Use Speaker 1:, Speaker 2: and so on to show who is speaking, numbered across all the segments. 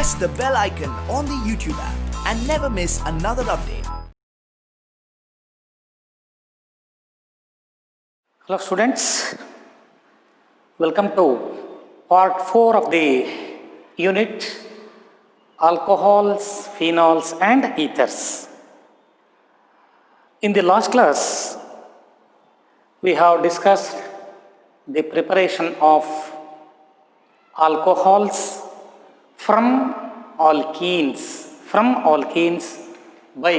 Speaker 1: press the bell icon on the YouTube app and never miss another update.
Speaker 2: Hello students, welcome to part 4 of the unit alcohols, phenols and ethers. In the last class, we have discussed the preparation of alcohols from alkenes by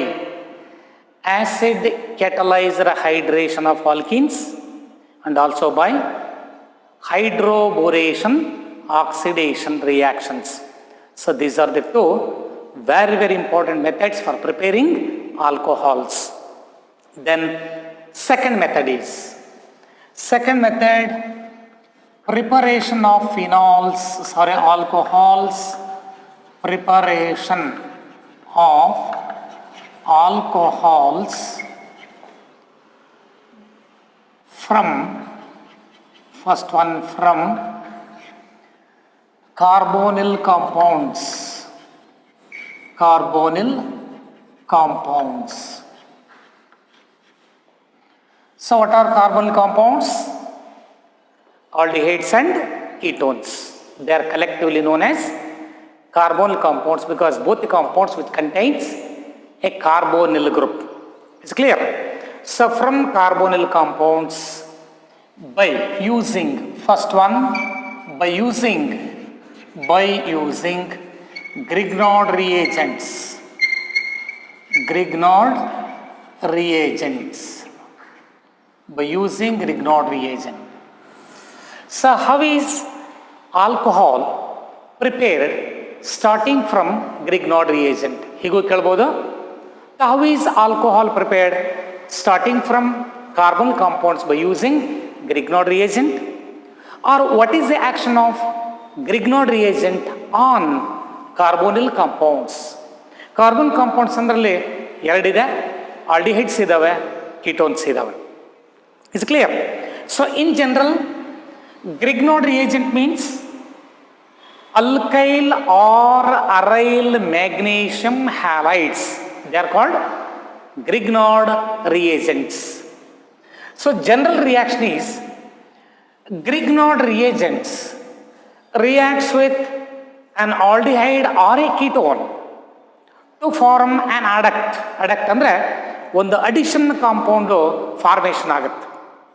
Speaker 2: acid catalyzed hydration of alkenes and also by hydroboration oxidation reactions. So these are the two very important methods for preparing alcohols. Then second method, preparation of alcohols, preparation of alcohols from carbonyl compounds. So what are carbonyl compounds? Aldehydes and ketones. They are collectively known as carbonyl compounds because both the compounds which contains a carbonyl group. It's clear? So from carbonyl compounds, by using Grignard reagent. So how is alcohol prepared starting from Grignard reagent? How is alcohol prepared starting from carbonyl compounds by using Grignard reagent? Or what is the action of Grignard reagent on carbonyl compounds? Carbonyl compounds ಅಂದ್ರಲ್ಲಿ ಎರಡಿದೆ, aldehydes ಇದಾವೆ, ketones ಇದಾವೆ. Is clear? So in general, Grignard reagent means alkyl or aryl magnesium halides. They are called Grignard reagents. So general reaction is Grignard reagents reacts with an aldehyde or a ketone to form an adduct. Adduct ಅಂದ್ರೆ ಒಂದು addition compound formation ಆಗುತ್ತೆ.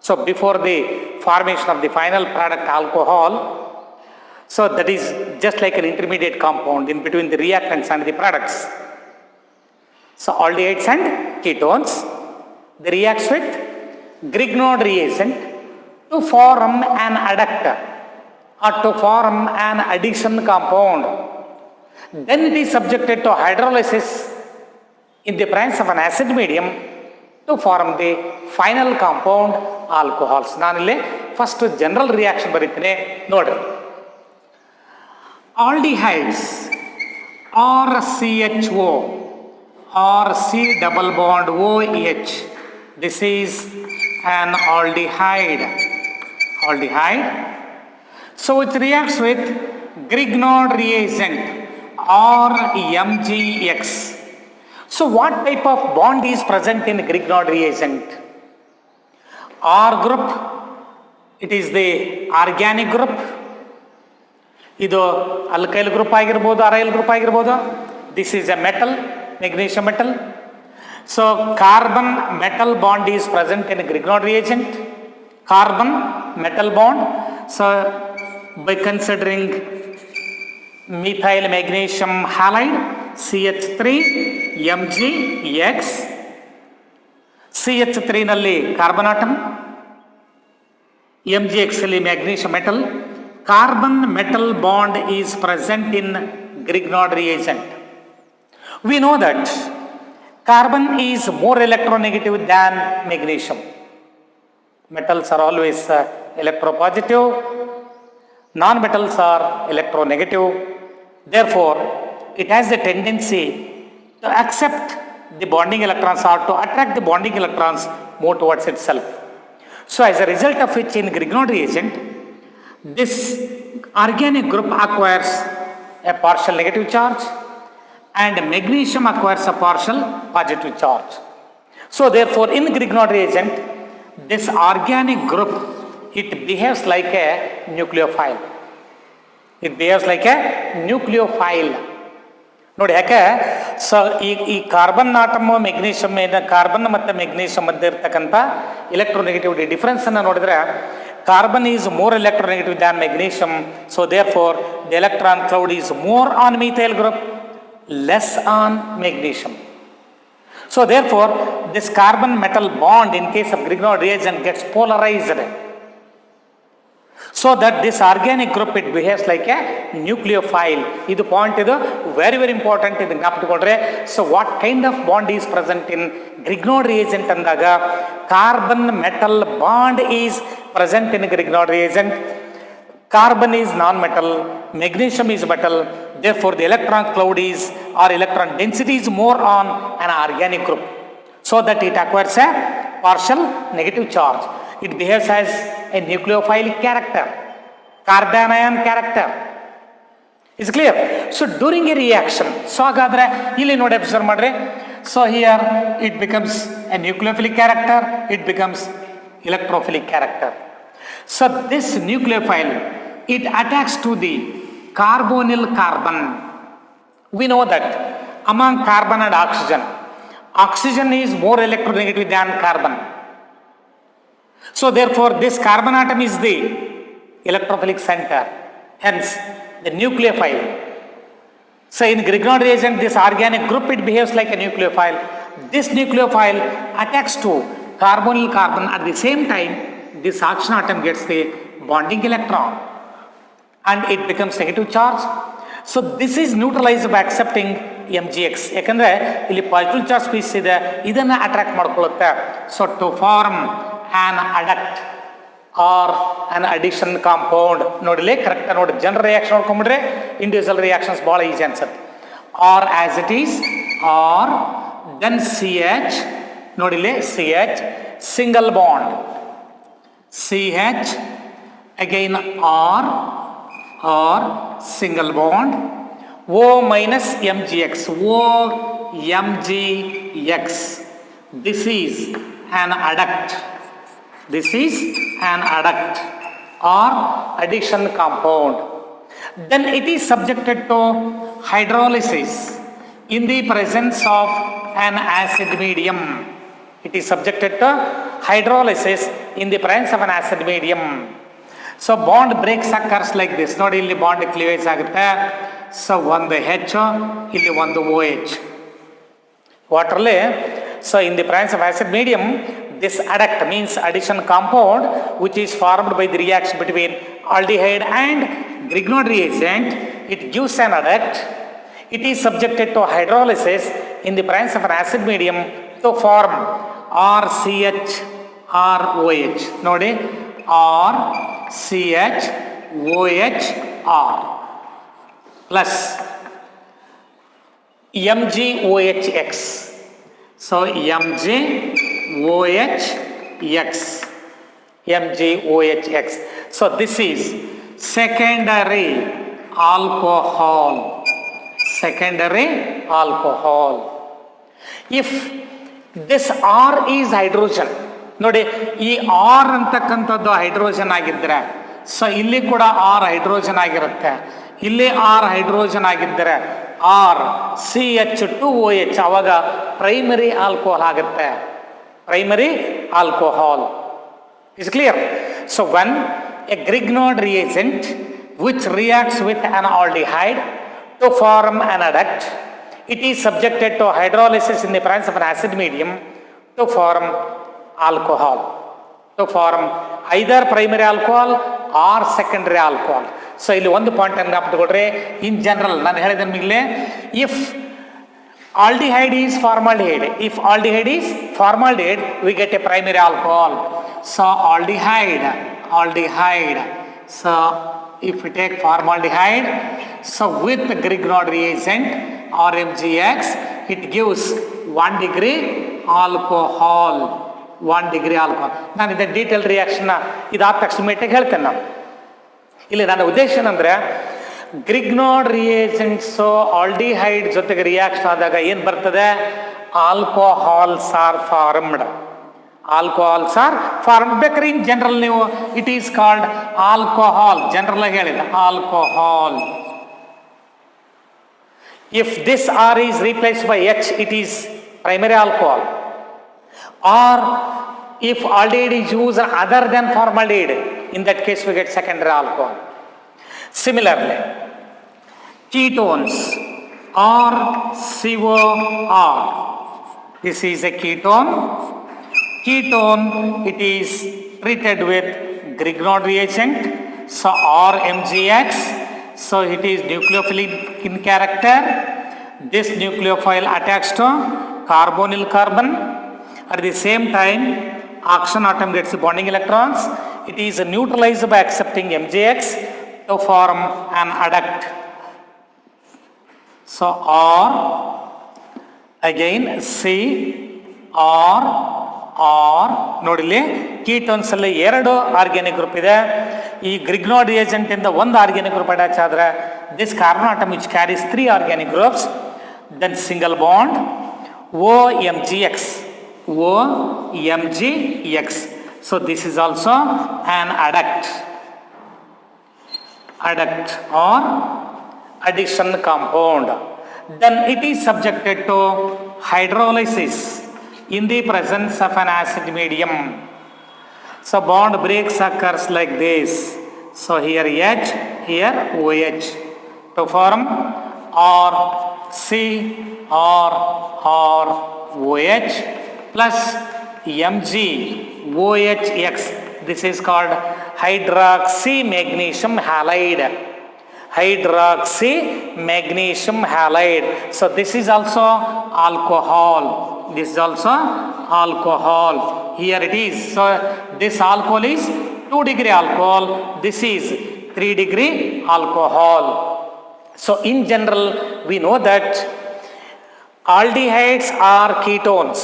Speaker 2: So before the formation of the final product alcohol, so that is just like an intermediate compound in between the reactants and the products. So aldehydes and ketones, they react with Grignard reagent to form an adduct or to form an addition compound. Then it is subjected to hydrolysis in the presence of an acid medium to form the final compound alcohols. ನಾನಿಲ್ಲಿ first general reaction ಬರೀತೀನಿ ನೋಡ್ರಿ. Aldehydes or CHO or C double bond OH. This is an aldehyde. So it reacts with Grignard reagent or MgX. So what type of bond is present in Grignard reagent? R group, it is the organic group. ಇದು alkyl group ಆಗಿರಬಹುದು, aryl group ಆಗಿರಬಹುದು. This is a metal, magnesium metal. So carbon metal bond is present in Grignard reagent. Carbon metal bond. So by considering methyl magnesium halide CH3 MgX, CH3 ನಲ್ಲಿ carbon atom, MgX ಅಲ್ಲಿ magnesium metal. Carbon metal bond is present in Grignard reagent. We know that carbon is more electronegative than magnesium. Metals are always electropositive, non-metals are electronegative. Therefore, it has a tendency to accept the bonding electrons or to attract the bonding electrons more towards itself. So as a result of which in Grignard reagent, this organic group acquires a partial negative charge and magnesium acquires a partial positive charge. So therefore in Grignard reagent, this organic group, it behaves like a nucleophile. It behaves like a nucleophile. ನೋಡಿ ಯಾಕೆ so ಈ carbon atom magnesium carbon ಮತ್ತು magnesium ಮಧ್ಯೆ ಇರ್ತಕ್ಕಂಥ electronegativity ಡಿಫ್ರೆನ್ಸನ್ನು ನೋಡಿದ್ರೆ carbon is more electronegative than magnesium. So therefore the electron cloud is more on methyl group, less on magnesium. So therefore this carbon metal bond in case of Grignard reagent gets polarized, so that this organic group it behaves like a nucleophile. This point is very important. So what kind of bond is present in Grignard reagent andaga carbon metal bond is present in Grignard reagent. Carbon is non-metal, magnesium is metal, therefore the electron cloud is or electron density is more on an organic group, so that it acquires a partial negative charge. It behaves as a nucleophilic character, carbanion character. Is clear? So during a reaction, so hagadre illi nodi observe madre, so here it becomes a nucleophilic character, it becomes electrophilic character. So this nucleophile, it attacks to the carbonyl carbon. We know that among carbon and oxygen, oxygen is more electronegative than carbon. So therefore this carbon atom is the electrophilic center, hence the nucleophile. So in Grignard reagent, this organic group, it behaves like a nucleophile. This nucleophile attacks to carbonyl carbon. At the same time, this oxygen atom gets the bonding electron and it becomes negative charge. So this is neutralized by accepting MgX. ಯಾಕಂದ್ರೆ ಇಲ್ಲಿ positive charge piece ಇದೆ, ಇದನ್ನ attract ಮಾಡ್ಕೊಳ್ಳುತ್ತೆ. So to form an adduct or an addition compound. ನೋಡಿಲಿ correct ನೋಡಿ, general reaction ನೋಡ್ಕೊಂಡ್ಬಿಟ್ರೆ individual reactions ಭಾಳ easy ಅನ್ಸುತ್ತೆ. R as it is R then CH, ನೋಡಿಲಿ CH single bond, CH again R single bond, O minus MgX, O MgX. This is an adduct. This is an adduct or addition compound. Then it is subjected to hydrolysis in the presence of an acid medium. It is subjected to hydrolysis in the presence of an acid medium. So bond breaks occurs like this. ನೋಡಿ ಇಲ್ಲಿ bond cleavage ಆಗುತ್ತೆ. So ಒಂದು H, ಇಲ್ಲಿ ಒಂದು OH. ವಾಟರ್ಲಿ, so in the presence of acid medium, this adduct means addition compound which is formed by the reaction between aldehyde and Grignard reagent. It gives an adduct. It is subjected to hydrolysis in the presence of an acid medium to form RCH or OH. ನೋಡಿ RCHOHR plus MgOHX. So MgOHX. So this is secondary alcohol. Secondary alcohol. If this R is hydrogen, ನೋಡಿ ಈ R ಅಂತಕ್ಕಂಥದ್ದು hydrogen ಆಗಿದ್ದರೆ, so ಇಲ್ಲಿ ಕೂಡ R hydrogen ಆಗಿರುತ್ತೆ, ಇಲ್ಲಿ R hydrogen ಆಗಿದ್ದರೆ ಆರ್ CH2OH, ಅವಾಗ ಪ್ರೈಮರಿ ಆಲ್ಕೋಹಾಲ್ ಆಗುತ್ತೆ. Primary alcohol. Is clear? So when A Grignard reagent which reacts with an aldehyde to form an adduct, it is subjected to hydrolysis in the presence of an acid medium to form alcohol, to form either primary alcohol or secondary alcohol. So ಇಲ್ಲಿ ಒಂದು point ನೆನಪಿಟ್ಕೊಡ್ರಿ, in general ನಾನು ಹೇಳಿದ ನಿಮಗಲೇ, if aldehyde is formaldehyde, if aldehyde is formaldehyde, we get a primary alcohol. So aldehyde, so if we take formaldehyde, so with the Grignard reagent or MgX, it gives 1 degree alcohol. 1 degree alcohol. ನಾನು ಇದು detail ರಿಯಾಕ್ಷನ್ನ ಇದಾದ ತಕ್ಷಣ ಮೇಟಿಗೆ ಹೇಳ್ತೇನೆ. ನಾನು ಇಲ್ಲಿ ನನ್ನ ಉದ್ದೇಶ ಏನಂದರೆ, ಗ್ರಿಗ್ನಾರ್ಡ್ ರಿಯೇಜೆಂಟ್ಸು ಆಲ್ಡಿಹೈಡ್ ಜೊತೆಗೆ ರಿಯಾಕ್ಷನ್ ಆದಾಗ ಏನು ಬರ್ತದೆ? Alcohols are formed. Alcohols are form. ಬೇಕಾದ್ರೆ ಇನ್ ಜನರಲ್ ನೀವು it is called alcohol, general ಆಗಿ ಹೇಳಿದ alcohol. If this R is replaced by H, it is primary alcohol. Or if aldehyde is used other than formaldehyde, in that case we get secondary alcohol. Similarly, ketones or COR. This is a ketone. Ketone, it is treated with Grignard reagent. So or MgX. So it is nucleophilic in character. This nucleophile attacks to carbonyl carbon. At the same time, oxygen atom gets the bonding electrons. It is neutralized by accepting MgX to form an adduct. So or again C or ನೋಡಿಲ್ಲಿ ketones ಅಲ್ಲಿ 2 organic group ಇದೆ. ಈ Grignard reagent ಇಂದ ಒಂದು organic group attach ಆದ್ರೆ this carbon atom which carries 3 organic groups, then single bond OMgX. So this is also an adduct or addition compound. Then it is subjected to hydrolysis in the presence of an acid medium. So bond breaks occurs like this. So here H, here OH to form or C or OH plus MgOHX. This is called hydroxy magnesium halide. So this is also alcohol. Here it is. So this alcohol is 2-degree alcohol. This is 3-degree alcohol. So in general, we know that aldehydes are ketones.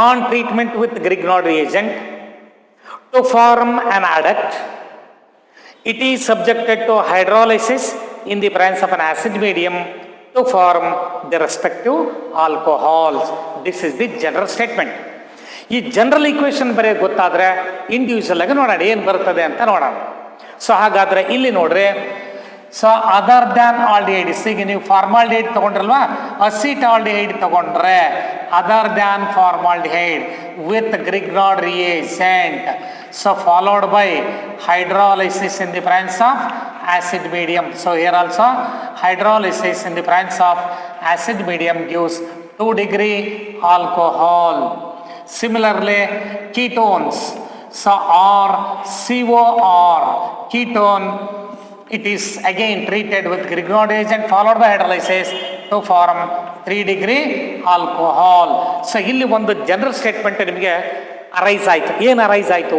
Speaker 2: On treatment with Grignard reagent to form an adduct. It is subjected to hydrolysis in the presence of an acid medium to form the respective alcohols. This is the general statement. ಈ general equation ಬರೀ ಗೊತ್ತಾದರೆ individual ಆಗಿ ನೋಡೋಣ ಏನು ಬರ್ತದೆ ಅಂತ ನೋಡೋಣ. So ಹಾಗಾದರೆ ಇಲ್ಲಿ ನೋಡ್ರಿ, ಸೊ ಅದರ್ ದ್ಯಾನ್ ಆಲ್ಡಿಹೈಡ್ಸ್, ಈಗ ನೀವು ಫಾರ್ಮಾಲ್ಡಿಹೈಡ್ ತೊಗೊಂಡ್ರಲ್ವಾ, ಅಸಿಟಾಲ್ಡಿಹೈಡ್ ತೊಗೊಂಡ್ರೆ other than formaldehyde with Grignard reagent. So followed by hydrolysis in the presence of acid medium. So here also hydrolysis in the presence of acid medium gives 2-degree alcohol. Similarly, ketones. So or COR, ketone, it is again treated with Grignard reagent followed by hydrolysis to form 3-degree alcohol. So ಇಲ್ಲಿ ಒಂದು general statement ನಿಮಗೆ arise ಆಯಿತು. ಏನು arise ಆಯಿತು?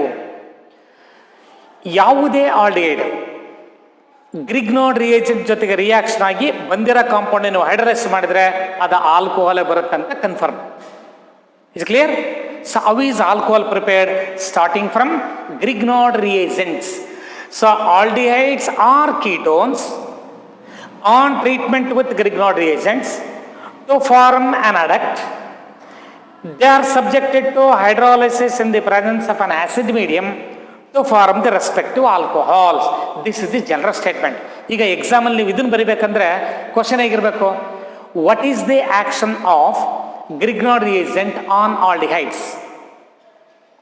Speaker 2: ಯಾವುದೇ aldehyde Grignard reagent ಜೊತೆಗೆ reaction ಆಗಿ ಬಂದಿರೋ ಕಾಂಪೌಂಡ್ ನೀವು ಹೈಡ್ರಲೈಸ್ ಮಾಡಿದ್ರೆ ಅದು ಆಲ್ಕೋಹಾಲ್ ಬರುತ್ತೆ ಅಂತ confirm. Is clear? So how is alcohol prepared? Starting from Grignard reagents. So aldehydes or ketones on treatment with Grignard reagents to form an adduct. They are subjected to hydrolysis in the presence of an acid medium to form the respective alcohols. This is the general statement. ಈಗ ಎಕ್ಸಾಮಲ್ಲಿ ನೀವು ಇದನ್ನು ಬರಿಬೇಕಂದ್ರೆ question ಹೇಗಿರಬೇಕು? What is the action of Grignard reagent on aldehydes?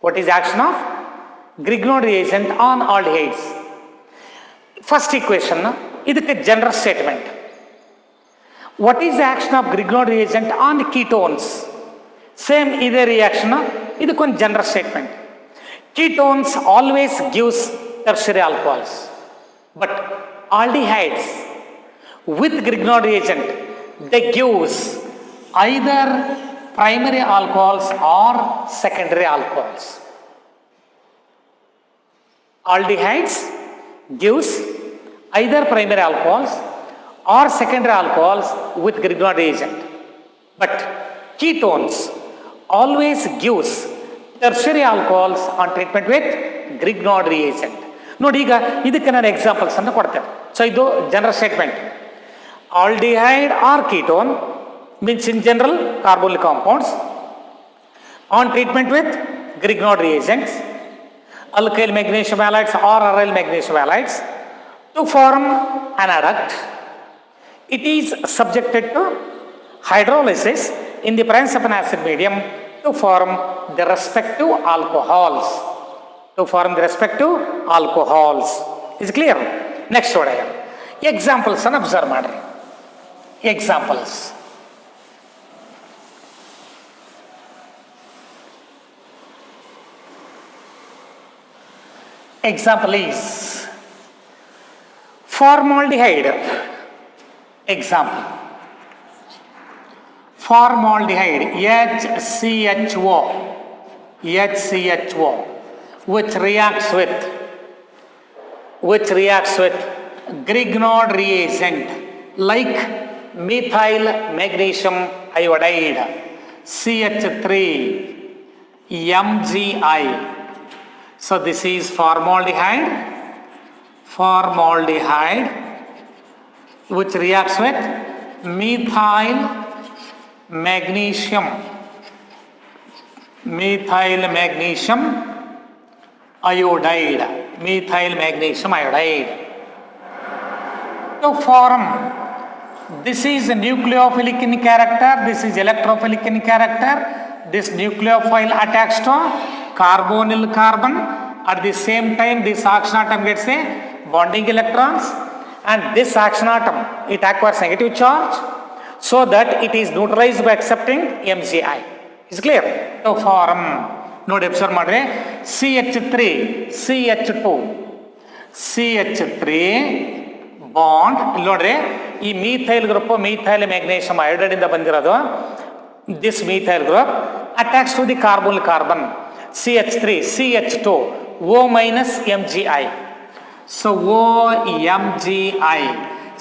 Speaker 2: What is action of Grignard reagent on aldehydes? First equation, ಇದಕ್ಕೆ general statement. What is the action of Grignard reagent on ketones? Same ಇದೇ reaction, ಇದಕ್ಕೊಂದು general statement. Ketones always gives tertiary alcohols, but aldehydes with Grignard reagent they gives either primary alcohols or secondary alcohols. Aldehydes gives either primary alcohols or secondary alcohols with Grignard reagent, but ketones always gives tertiary alcohols on treatment with Grignard reagent. ನೋಡಿ, ಈಗ ಇದಕ್ಕೆ ನಾನು ಎಕ್ಸಾಂಪಲ್ಸನ್ನು ಕೊಡ್ತೇನೆ. So ಇದು general statement. Aldehyde or ketone means in general carbonyl compounds on treatment with Grignard reagents, alkyl magnesium halides or aryl magnesium halides to form an adduct. It is subjected to hydrolysis in the presence of an acid medium to form the respective alcohols. Is clear? Next word. Examples and observe madri. Examples. Example is formaldehyde. Example, formaldehyde HCHO, which reacts with Grignard reagent like methyl magnesium iodide CH3MgI. So this is formaldehyde which reacts with methyl magnesium iodide to form, this is nucleophilic in character, this is electrophilic in character. This nucleophile attacks to carbonyl carbon. At the same time, this oxygen atom gets a bonding electrons, and this oxygen atom, it acquires negative charge, so that it is neutralized by accepting MgI. Is clear? So form, ನೋಡಿ observe ಮಾಡ್ರಿ, CH3 bond ಇಲ್ಲಿ ನೋಡ್ರಿ, ಈ methyl group methyl magnesium iodide ಇಂದ ಬಂದಿರೋದು. This methyl group attacks to the carbonyl carbon CH2 O minus MgI. So OMgI.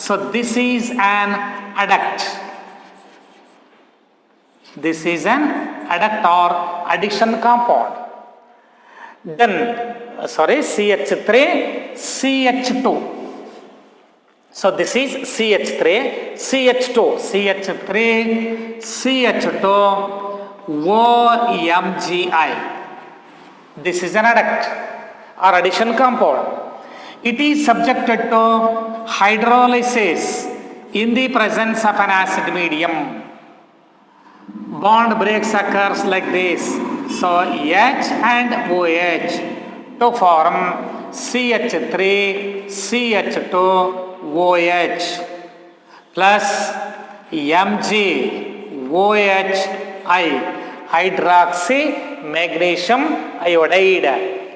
Speaker 2: So this is an adduct. This is an adduct or addition compound. Then CH3 CH2. So this is CH3 CH2 OMgI. This is an adduct or addition compound. It is subjected to hydrolysis in the presence of an acid medium. Bond breaks occurs like this. So H and OH to form CH3 CH2 OH plus MgOHI, hydroxy magnesium iodide.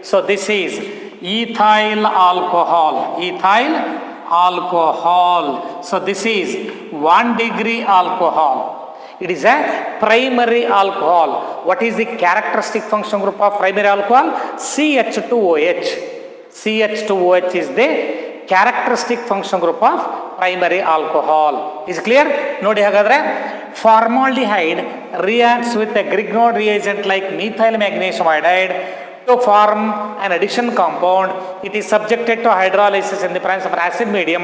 Speaker 2: So this is ethyl alcohol. So this is 1 degree alcohol. It is a primary alcohol. What is the characteristic function group of primary alcohol? CH2OH. CH2OH is the characteristic function group of primary alcohol. Is clear? ನೋಡಿ ಹಾಗಾದ್ರೆ formaldehyde reacts with a Grignard reagent like methyl magnesium iodide to form an addition compound. It is subjected to hydrolysis in the presence of an acid medium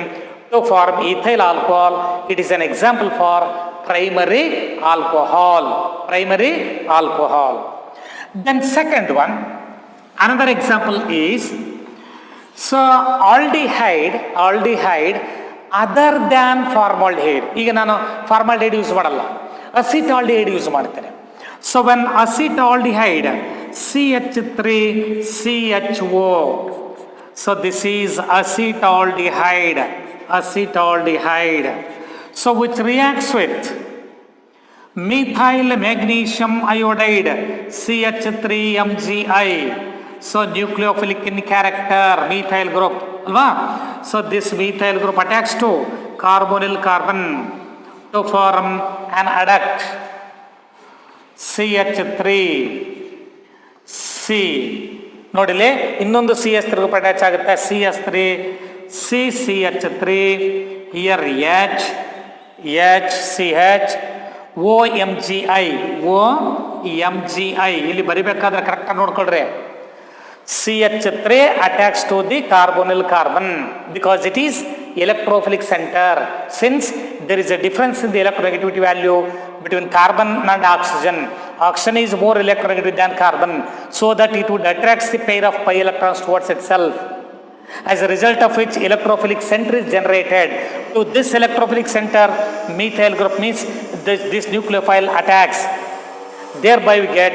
Speaker 2: to form ethyl alcohol. It is an example for primary alcohol. Then second one, another example is, so aldehyde other than formaldehyde. ಈಗ ನಾನು formaldehyde use ಮಾಡಲ್ಲ, acetaldehyde use ಮಾಡ್ತೇನೆ. So when acetaldehyde CH3CHO, so this is acetaldehyde, so which reacts with methyl magnesium iodide CH3MgI. So nucleophilic in character, methyl group, alva? So this methyl group attacks to carbonyl carbon to form an adduct CH3C. ನೋಡಿಲಿ, ಇನ್ನೊಂದು CH3 group attach ಆಗುತ್ತೆ, CH3 CCH3, here HCH OMgI, ಇಲ್ಲಿ ಬರಿಬೇಕಾದ್ರೆ ಕರೆಕ್ಟಾಗಿ ನೋಡ್ಕೊಳ್ರಿ. CH3 attacks to the carbonyl carbon because it is electrophilic center. Since there is a difference in the electronegativity value between carbon and oxygen, oxygen is more electronegative than carbon, so that it would attract the pair of pi electrons towards itself. As a result of which electrophilic center is generated. To this electrophilic center, methyl group means this nucleophile attacks. Thereby we get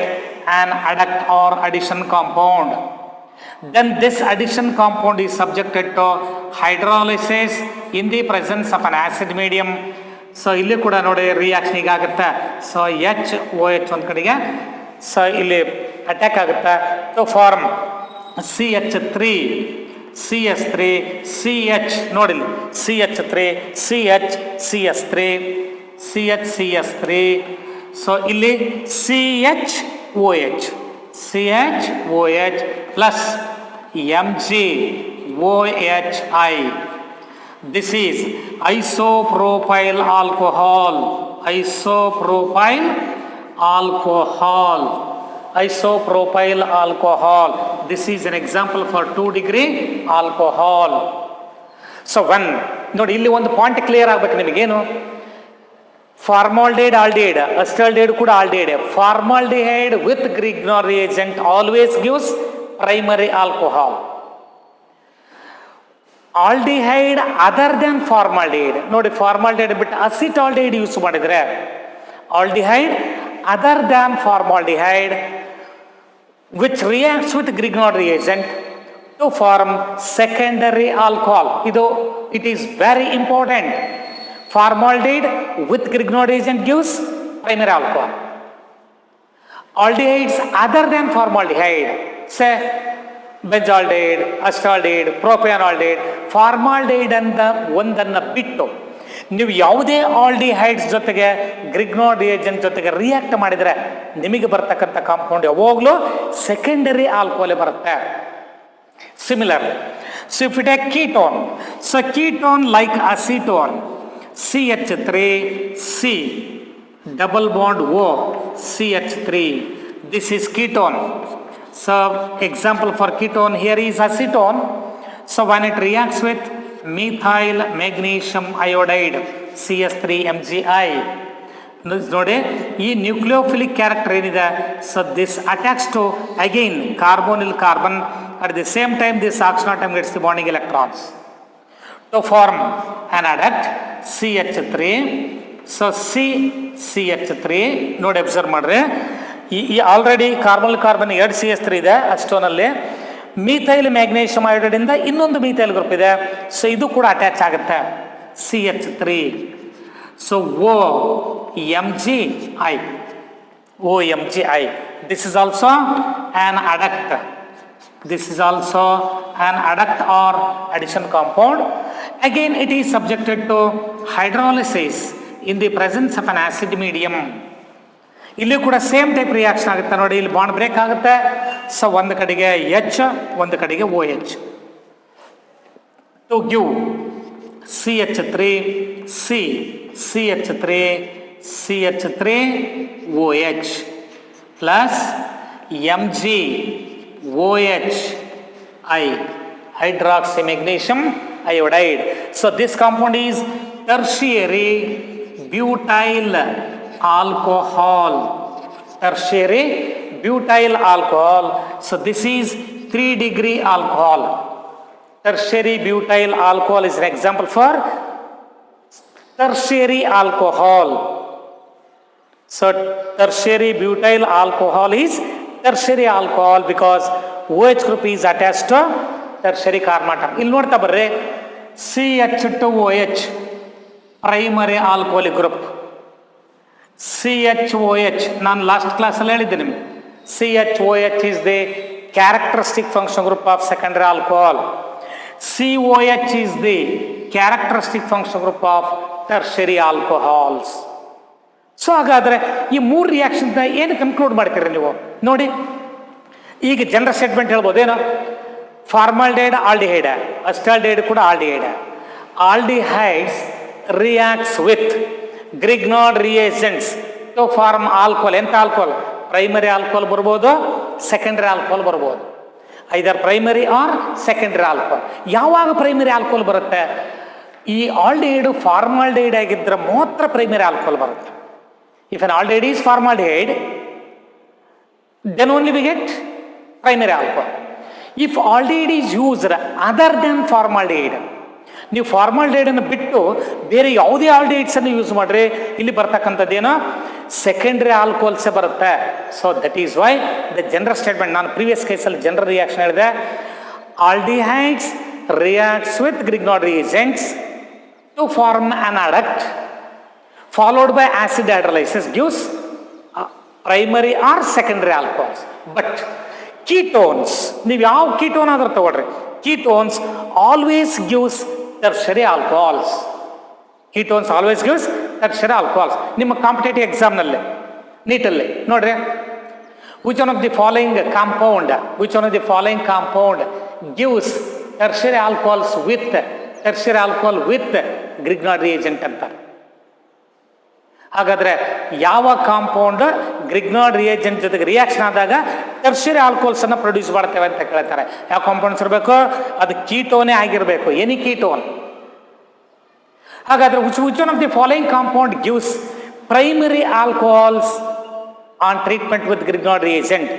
Speaker 2: an adduct or addition compound. Then this addition compound is subjected to hydrolysis in the presence of an acid medium. So ಇಲ್ಲಿ ಕೂಡ ನೋಡಿ reaction ಈಗ ಆಗುತ್ತೆ. So OH ಒಂದು ಕಡೆಗೆ so ಇಲ್ಲಿ attack ಆಗುತ್ತೆ to form CH3 CH3 CH ನೋಡಿ CH3 CH CH3 CH CH3. So ಇಲ್ಲಿ CHOH plus MgOHI. This is isopropyl alcohol. Isopropyl alcohol. This is an example for 2-degree alcohol. So when ನೋಡಿ ಇಲ್ಲಿ ಒಂದು point clear ಆಗಬೇಕು ನಿಮಗೇನು, formaldehyde aldehyde, acetaldehyde ಕೂಡ aldehyde. Formaldehyde with Grignard reagent always gives primary alcohol. Aldehyde other then formaldehyde ನೋಡಿ, formaldehyde ಬಿಟ್ಟು acetaldehyde use ಮಾಡಿದರೆ aldehyde other than formaldehyde which reacts with Grignard reagent to form secondary alcohol. It is very important. Formaldehyde with Grignard reagent gives primary alcohol. Aldehydes other than formaldehyde, say benzaldehyde, acetaldehyde, propanaldehyde, formaldehyde and ಒಂದನ್ನು ಬಿಟ್ಟು ನೀವು ಯಾವುದೇ aldehydes ಜೊತೆಗೆ Grignard reagent ಜೊತೆಗೆ react ಮಾಡಿದರೆ ನಿಮಗೆ ಬರ್ತಕ್ಕಂಥ compound ಯಾವಾಗಲೂ ಸೆಕೆಂಡರಿ ಆಲ್ಕೋಹಾಲ್ ಬರುತ್ತೆ. Similar, so if you take ketone, so ketone like acetone, CH3C double bond O CH3, this is ketone. So example for ketone here is acetone. So when it reacts with methyl magnesium iodide CH3MgI, ನೋಡಿ ಈ nucleophilic character ಏನಿದೆ, so this attacks to again carbonyl carbon, at the same time this oxygen atom gets the bonding electrons to form an adduct CH3. So CH3 ನೋಡಿ observe ಮಾಡ್ರಿ, ಈ already carbon 2 CH3 ಇದೆ ಅಸ್ಟೋನಲ್ಲಿ, methyl magnesium iodide ಇಂದ ಇನ್ನೊಂದು methyl group ಇದೆ, so ಇದು ಕೂಡ attach ಆಗುತ್ತೆ CH3. So OMgI, this is also an adduct. This is also an adduct or addition compound. Again it is subjected to hydrolysis in the presence of an acid medium. ಇಲ್ಲಿ ಕೂಡ same type reaction ಆಗುತ್ತೆ ನೋಡಿ, ಇಲ್ಲಿ bond break ಆಗುತ್ತೆ. So ಒಂದು ಕಡೆಗೆ H, ಒಂದು ಕಡೆಗೆ OH to give CH3OH plus MgOHI, hydroxy magnesium iodide. So this compound is tertiary butyl alcohol. Tertiary butyl alcohol. So this is 3-degree alcohol. Tertiary butyl alcohol is an example for tertiary alcohol. So tertiary butyl alcohol is tertiary alcohol because OH group is attached to tertiary carbon atom. ಇಲ್ಲಿ ನೋಡ್ತಾ ಬರ್ರಿ, CH2OH primary alcoholic group, CHOH ನಾನು last ಕ್ಲಾಸಲ್ಲಿ ಹೇಳಿದ್ದೆ ನಿಮಗೆ, CHOH is the characteristic function group of secondary alcohol. COH is the characteristic function group of tertiary alcohols. So ಹಾಗಾದರೆ ಈ 3 reaction ಏನು ಕನ್ಕ್ಲೂಡ್ ಮಾಡ್ತೀರಿ ನೀವು ನೋಡಿ, ಈಗ ಜನರಲ್ ಸ್ಟೇಟ್ಮೆಂಟ್ ಹೇಳ್ಬೋದೇನೋ, ಫಾರ್ಮಾಲ್ಡಿಹೈಡ್ ಆಲ್ಡಿಹೈಡ್, ಅಸ್ಟಾಲ್ಡಿಹೈಡ್ ಕೂಡ aldehyde. Aldehydes reacts with Grignard reagents to form alcohol. ಎಂಥ ಆಲ್ಕೋಹಾಲ್? ಪ್ರೈಮರಿ ಆಲ್ಕೋಹಾಲ್ ಬರ್ಬೋದು, ಸೆಕೆಂಡರಿ ಆಲ್ಕೋಹಾಲ್ ಬರ್ಬೋದು. Either primary or secondary alcohol. ಯಾವಾಗ ಪ್ರೈಮರಿ ಆಲ್ಕೋಹಾಲ್ ಬರುತ್ತೆ? ಈ ಆಲ್ಡಿಹೈಡ್ ಫಾರ್ಮಾಲ್ಡಿಹೈಡ್ ಆಗಿದ್ರೆ ಮಾತ್ರ ಪ್ರೈಮರಿ ಆಲ್ಕೋಹಾಲ್ ಬರುತ್ತೆ. If an aldehyde is formaldehyde, then only we get primary alcohol. If aldehyde is used other than formaldehyde, ನೀವು formaldehyde ಅನ್ನು ಬಿಟ್ಟು ಬೇರೆ ಯಾವುದೇ ಆಲ್ಡಿಹೈಡ್ಸ್ ಅನ್ನು ಯೂಸ್ ಮಾಡ್ರೆ ಇಲ್ಲಿ ಬರ್ತಕ್ಕಂಥದ್ದೇನೋ ಸೆಕೆಂಡರಿ ಆಲ್ಕೋಹಾಲ್ಸೇ ಬರುತ್ತೆ. So that is why the general statement, ನಾನು ಪ್ರೀವಿಯಸ್ ಕೇಸಲ್ಲಿ ಜನರಲ್ ರಿಯಾಕ್ಷನ್ ಹೇಳಿದೆ, aldehydes reacts with Grignard reagents to form an adduct followed by acid hydrolysis gives primary or secondary alcohols. But ketones, ನೀವು ಯಾವ ketone ಆದ್ರೂ ತಗೊಳ್ರಿ, ketones always gives tertiary alcohols. Ketones always gives tertiary alcohols. ನಿಮ್ಮ competitive ಎಕ್ಸಾಮ್ನಲ್ಲಿ ನೀಟಲ್ಲಿ ನೋಡ್ರಿ, which one of the following compound gives tertiary alcohols with Grignard reagent ಅಂತಾರೆ. ಹಾಗಾದ್ರೆ ಯಾವ ಕಾಂಪೌಂಡ್ ಗ್ರಿಗ್ನಾರ್ಡ್ ರಿಯೇಜೆಂಟ್ ಜೊತೆಗೆ ರಿಯಾಕ್ಷನ್ ಆದಾಗ ಟರ್ಷರಿ ಆಲ್ಕೋಹಾಲ್ಸ್ ಅನ್ನ ಪ್ರೊಡ್ಯೂಸ್ ಮಾಡ್ತೇವೆ ಅಂತ ಕೇಳ್ತಾರೆ. ಯಾವ ಕಾಂಪೌಂಡ್ಸ್ ಇರಬೇಕು? ಅದು ಕೀಟೋನೇ ಆಗಿರಬೇಕು, ಎನಿ ಕೀಟೋನ್. ಹಾಗಾದ್ರೆ which one of the following compound gives primary alcohols on treatment with Grignard reagent?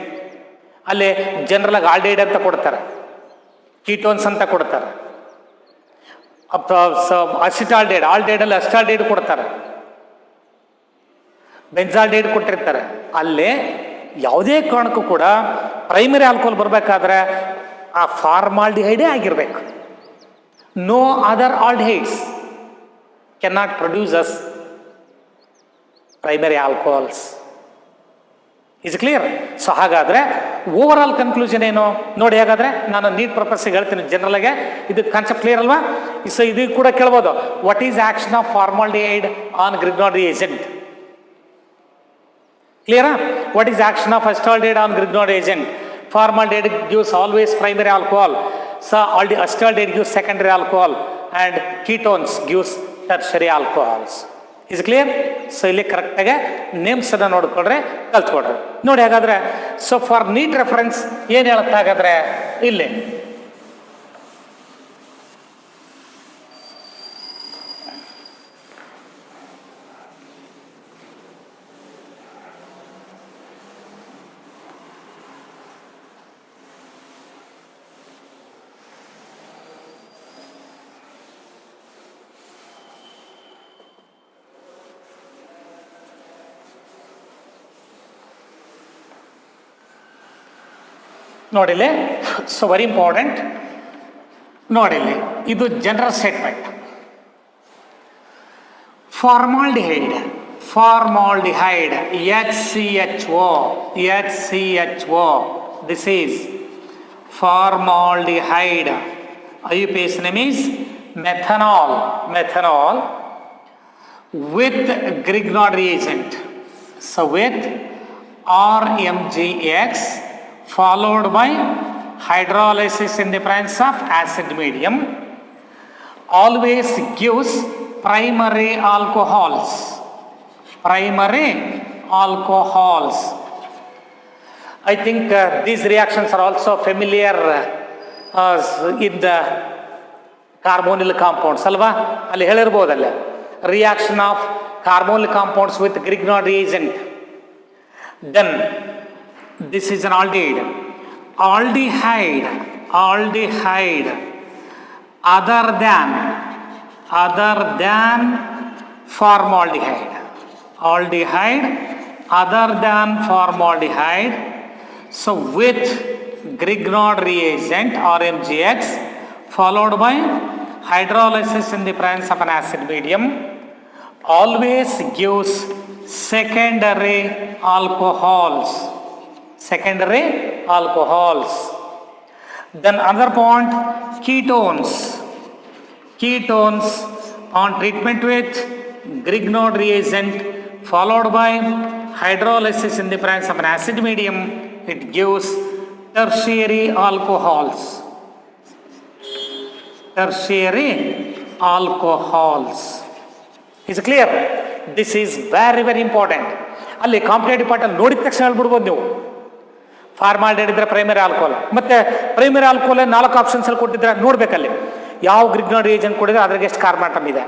Speaker 2: ಅಲ್ಲಿ ಜನರಲ್ ಆಗಿ ಆಲ್ಡಿಹೈಡ್ ಅಂತ ಕೊಡ್ತಾರೆ, ಕೀಟೋನ್ಸ್ ಅಂತ ಕೊಡ್ತಾರೆ, ಅಸಿಟಾಲ್ಡಿಹೈಡ್, ಆಲ್ಡಿಹೈಡ್ ಅಸಿಟಾಲ್ಡಿಹೈಡ್ ಕೊಡ್ತಾರೆ, ಬೆಂಜಾಲ್ಡಿಹೈಡ್ ಕೊಟ್ಟಿರ್ತಾರೆ. ಅಲ್ಲೇ ಯಾವುದೇ ಕಾರಣಕ್ಕೂ ಕೂಡ ಪ್ರೈಮರಿ ಆಲ್ಕೋಹಾಲ್ ಬರಬೇಕಾದ್ರೆ ಆ ಫಾರ್ಮಾಲ್ಡಿಹೈಡೇ ಆಗಿರಬೇಕು. No other aldehydes can not produce us primary alcohols. Is clear? So ಹಾಗಾದ್ರೆ ಓವರ್ ಆಲ್ ಕನ್ಕ್ಲೂಷನ್ ಏನು ನೋಡಿ. ಹಾಗಾದ್ರೆ ನಾನು ನೀಟ್ ಪರ್ಪಸ್ಗೆ ಹೇಳ್ತೀನಿ, ಜನರಲ್ ಆಗಿ ಇದು ಕಾನ್ಸೆಪ್ಟ್ ಕ್ಲಿಯರ್ ಅಲ್ವಾ? ಸೊ ಇದು ಕೂಡ ಕೇಳ್ಬೋದು, what is action of formaldehyde on Grignard reagent? Clear? What is action of acetaldehyde on grignard agent? Formaldehyde gives always primary alcohol. So acetaldehyde gives secondary alcohol and ketones gives tertiary alcohols. Is it clear? So ಇಲ್ಲಿ correct ಆಗಿ names ಅನ್ನ ನೋಡ್ಕೊಳ್ರೆ ಕಲ್ತ್ಕೊಡ್ರಿ. ನೋಡಿ ಹಾಗಾದ್ರೆ so for neat reference ಏನ್ ಹೇಳುತ್ತೆ ಹಾಗಾದ್ರೆ ಇಲ್ಲಿ ನೋಡಿಲ್ಲಿ. So very important ನೋಡಿಲ್ಲಿ, ಇದು general statement. Formaldehyde HCHO, this is formaldehyde. IUPAC name is methanol with Grignard reagent. So with RMGX followed by hydrolysis in the presence of acid medium always gives primary alcohols. I think these reactions are also familiar in the carbonyl compounds alva, alli helirbodalle reaction of carbonyl compounds with Grignard reagent. Then this is an aldehyde other than formaldehyde, so with Grignard reagent RMGX followed by hydrolysis in the presence of an acid medium always gives secondary alcohols. Then another point, ketones on treatment with Grignard reagent followed by hydrolysis in the presence of an acid medium, it gives tertiary alcohols. Is it clear? This is very very important. ಅಲ್ಲಿ competitive part ಅಲ್ಲಿ ನೋಡಿದ ತಕ್ಷಣ ಹೇಳ್ಬಿಡ್ಬೋದು ನೀವು, formaldehyde ಇದ್ರೆ primary alcohol, ಮತ್ತೆ primary alcohol 4 options ಅಲ್ಲಿ ಕೊಟ್ಟಿದ್ರೆ ನೋಡ್ಬೇಕಲ್ಲಿ ಯಾವ ಗ್ರಿಗ್ನಾಯ್ಡ್ ರಿಯೇಜೆಂಟ್ ಕೊಟ್ಟಿದ್ರೆ ಅದ್ರಿಗೆ ಎಷ್ಟು ಕಾರ್ಬನ್ ಇದೆ,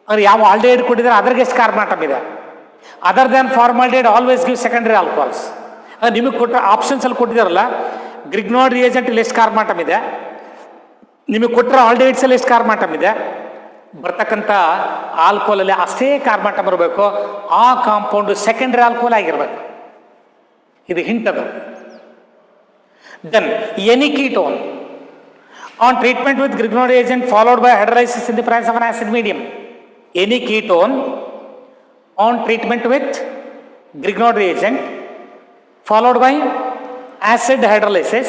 Speaker 2: ಅವ್ರು ಯಾವ ಆಲ್ಡಿಹೈಡ್ ಕೊಟ್ಟಿದ್ರೆ ಅದ್ರಿಗೆ ಎಷ್ಟು ಕಾರ್ಬನ್ ಇದೆ. Other than formaldehyde always give secondary alcohols. ನಿಮಗೆ ಕೊಟ್ಟ ಆಪ್ಷನ್ಸ್ ಅಲ್ಲಿ ಕೊಟ್ಟಿದ್ದಾರಲ್ಲ ಗ್ರಿಗ್ನಾಯ್ಡ್ ರಿಯೇಜೆಂಟ್ ಇಲ್ಲಿ ಎಷ್ಟು ಕಾರ್ಬನ್ ಇದೆ, ನಿಮಗೆ ಕೊಟ್ಟರೆ ಆಲ್ಡಿಹೈಡ್ಸ್ ಅಲ್ಲಿ ಎಷ್ಟು ಕಾರ್ಬನ್ ಇದೆ, ಬರ್ತಕ್ಕಂಥ ಆಲ್ಕೋಹಾಲ್ ಅಲ್ಲಿ ಅಷ್ಟೇ ಕಾರ್ಬನ್ ಬರಬೇಕು. ಆ ಕಾಂಪೌಂಡ್ ಸೆಕೆಂಡರಿ ಆಲ್ಕೋಹಾಲ್ ಆಗಿರ್ಬೇಕು. ಇದು ಹಿಂಟ್ ಅದು. Then any ketone on treatment with Grignard agent followed by hydrolysis in the presence of an acid medium. Any ketone on treatment with Grignard reagent followed by acid hydrolysis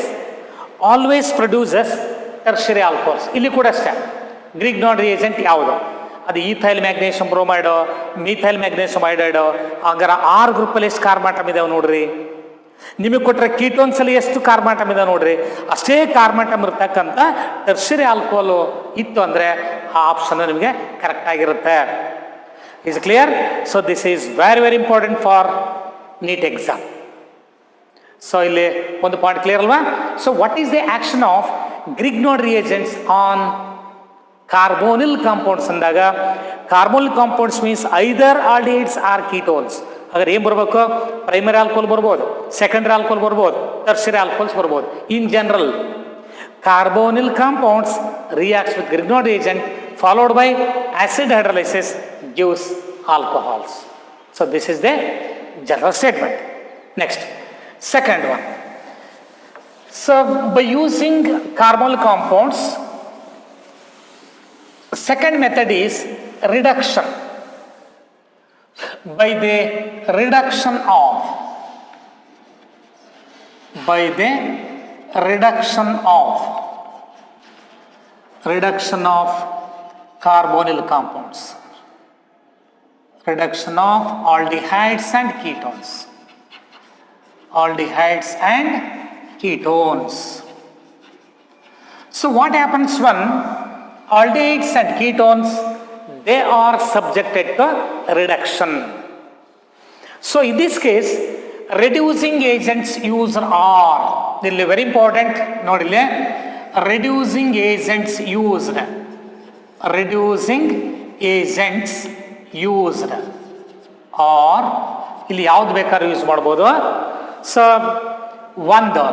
Speaker 2: always produces tertiary alcohols. ಇಲ್ಲಿ ಕೂಡ ಅಷ್ಟೇ ಗ್ರಿಗ್ನಾಯ್ಡ್ reagent ಯಾವುದು, ಅದು ethyl magnesium ಬ್ರೋಮೈಡು, methyl magnesium ಐಡೈಡು, ಹಾಗಾದ್ರೆ 6 ಗ್ರೂಪಲ್ಲಿ ಎಷ್ಟು carbon ಇದಾವೆ ನೋಡ್ರಿ. ನಿಮಗೆ ಕೊಟ್ಟರೆ ಕೀಟೋನ್ಸ್ ಅಲ್ಲಿ ಎಷ್ಟು ಕಾರ್ಬನ್ ಇದಾವೆ ನೋಡ್ರಿ. ಅಷ್ಟೇ ಕಾರ್ಬನ್ ಇರ್ತಕ್ಕಂಥ ಟರ್ಷರಿ ಆಲ್ಕೋಹಾಲ್ ಇತ್ತು ಅಂದರೆ ಆ ಆಪ್ಷನ್ ನಿಮಗೆ ಕರೆಕ್ಟ್ ಆಗಿರುತ್ತೆ. Is clear? So this is very important for NEET exam. So ಇಲ್ಲಿ ಒಂದು ಪಾಯಿಂಟ್ ಕ್ಲಿಯರ್ ಅಲ್ವಾ? So what is the action of Grignard reagents on carbonyl compounds ಅಂದಾಗ, carbonyl compounds means either aldehydes or ketones. ಹಾಗಾದ್ರೆ ಏನು ಬರಬೇಕು? Primary alcohol ಬರ್ಬೋದು, secondary alcohol ಬರ್ಬೋದು, tertiary alcohols ಬರ್ಬೋದು. In general carbonyl compounds reacts with Grignard reagent followed by acid hydrolysis gives alcohols. So this is the general statement. Next second one. So by using carbonyl compounds, second method is reduction. By the reduction of carbonyl compounds, reduction of aldehydes and ketones. Aldehydes and ketones. So what happens when aldehydes and ketones, they are subjected to reduction? So in this case reducing agents used are, ಇಲ್ಲಿ very important ನೋಡಿಲ್ಲಿ, reducing agents used or ಇಲ್ಲಿ ಯಾವ್ದು ಬೇಕಾದ್ರೂ use ಮಾಡ್ಬೋದು. So ಒಂದು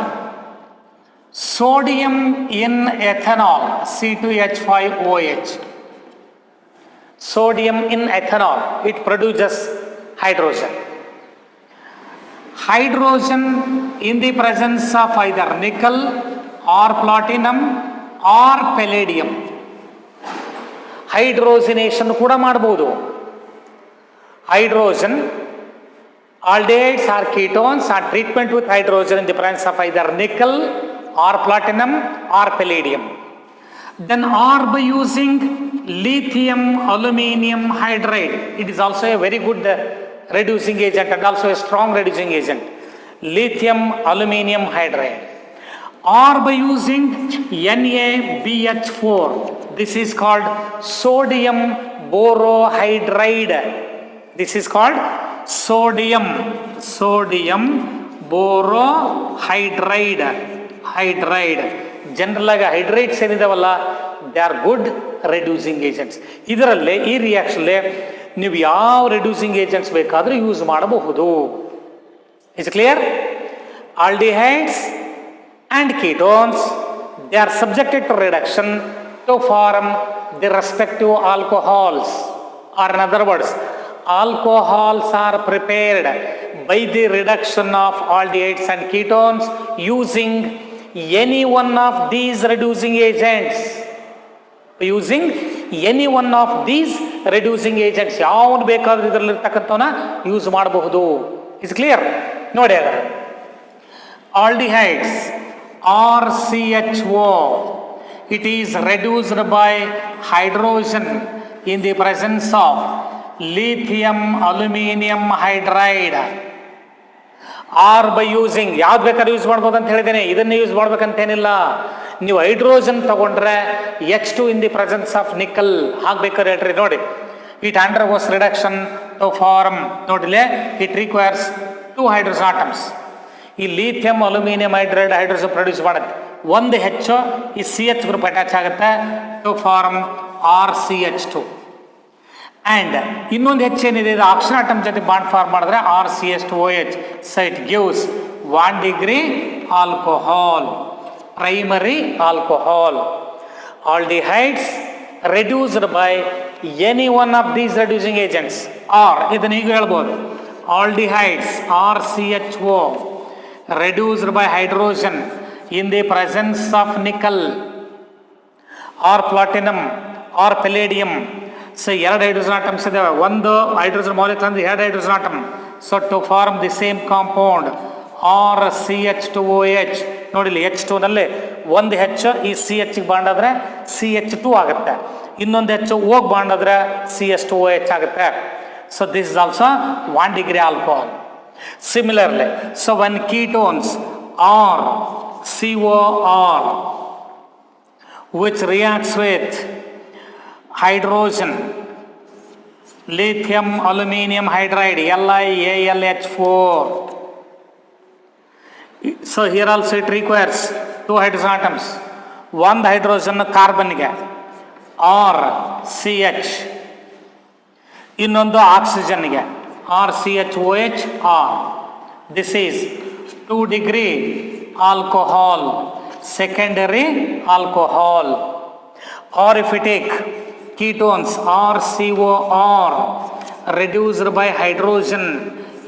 Speaker 2: sodium in ethanol C2H5OH. sodium in ethanol, it produces hydrogen. Hydrogen in the presence of either nickel or platinum or palladium. ಹೈಡ್ರೋಜನೇಷನ್ ಕೂಡ ಮಾಡಬಹುದು. Hydrogen, aldehydes or ketones are treatment with hydrogen in the presence of either nickel or platinum or palladium. Then or by using lithium aluminum hydride, it is also a very good reducing agent and also a strong reducing agent, lithium aluminum hydride. Or by using NaBH4, this is called sodium borohydride. This is called sodium borohydride. General ಆಗಿ hydrates ಏನಿದಾವಲ್ಲ, they are good reducing agents. ಇದರಲ್ಲೇ ಈ ರಿಯಾಕ್ಷನ್ಲೇ ನೀವು ಯಾವ reducing agents ಬೇಕಾದರೂ use ಮಾಡಬಹುದು. It's clear? Aldehydes and ketones, they are subjected to reduction to form the respective alcohols, or in other words, alcohols are prepared by the reduction of aldehydes and ketones using any one of these reducing agents. Using any one of these reducing agents, ಯಾವ್ದು ಬೇಕಾದ್ರೂ ಇದರಲ್ಲಿರ್ತಕ್ಕಂಥವನ್ನ use ಮಾಡಬಹುದು. Is clear? ನೋಡಿ, aldehydes or CHO, it is reduced by hydrogen in the presence of lithium aluminum hydride. or by using, ಯಾವ್ದು ಬೇಕಾದ್ರೂ use ಮಾಡ್ಬೋದು ಅಂತ ಹೇಳಿದ್ದೇನೆ, ಇದನ್ನೇ ಯೂಸ್ ಮಾಡ್ಬೇಕಂತೇನಿಲ್ಲ. ನೀವು ಹೈಡ್ರೋಜನ್ ತಗೊಂಡ್ರೆ H2 in the presence of nickel ಹಾಕ್ಬೇಕಾದ್ರೆ ಹೇಳ್ರಿ. ನೋಡಿ, it undergoes reduction to form, ನೋಡಿಲೆ, it requires 2 hydrogen atoms. ಈ lithium aluminium hydride hydrogen produce ಮಾಡುತ್ತೆ. ಒಂದು ಹೆಚ್ಚು ಈ CH ಗ್ರೂಪ್ ಅಟ್ಯಾಚ್ ಆಗುತ್ತೆ ಟು ಫಾರ್ಮ್ RCH2. ಆ್ಯಂಡ್ ಇನ್ನೊಂದು ಹೆಚ್ಚು ಏನಿದೆ, ಇದು ಆಕ್ಸಿಜನ್ ಆಟಮ್ ಜೊತೆ ಬಾಂಡ್ ಫಾರ್ಮ್ ಮಾಡಿದ್ರೆ RCH2OH. So it gives 1 degree alcohol, primary alcohol. Aldehydes reduced by any one of these reducing agents, or ಇದನ್ನ ಹೀಗೆ ಹೇಳ್ಬೋದು, aldehydes RCHO reduced by hydrogen in the presence of nickel or platinum or palladium. So ಎರಡು hydrogen atoms ಇದಾವೆ, ಒಂದು hydrogen molecule ಅಂದ್ರೆ ಎರಡು hydrogen atom. So to form the same compound RCH2OH. ನೋಡಿಲಿ H2ನಲ್ಲಿ ಒಂದು ಹೆಚ್ಚು ಈ CH ಬಾಂಡ್ ಆದರೆ CH2 ಆಗುತ್ತೆ, ಇನ್ನೊಂದು ಹೆಚ್ಚು ಓಗ್ ಬಾಂಡ್ ಆದರೆ CH2OH ಆಗುತ್ತೆ. So this is also 1 degree alcohol. Similarly, so when ketones are COR which reacts with hydrogen, lithium aluminum hydride LiAlH4. So here also it requires 2 hydrogen atoms, one hydrogen carbon ಗೆ or CH, ಇನ್ನೊಂದು oxygen ಗೆ RCHOH R. This is 2 degree alcohol, secondary alcohol. Or if we take ketones RCOR reduced by hydrogen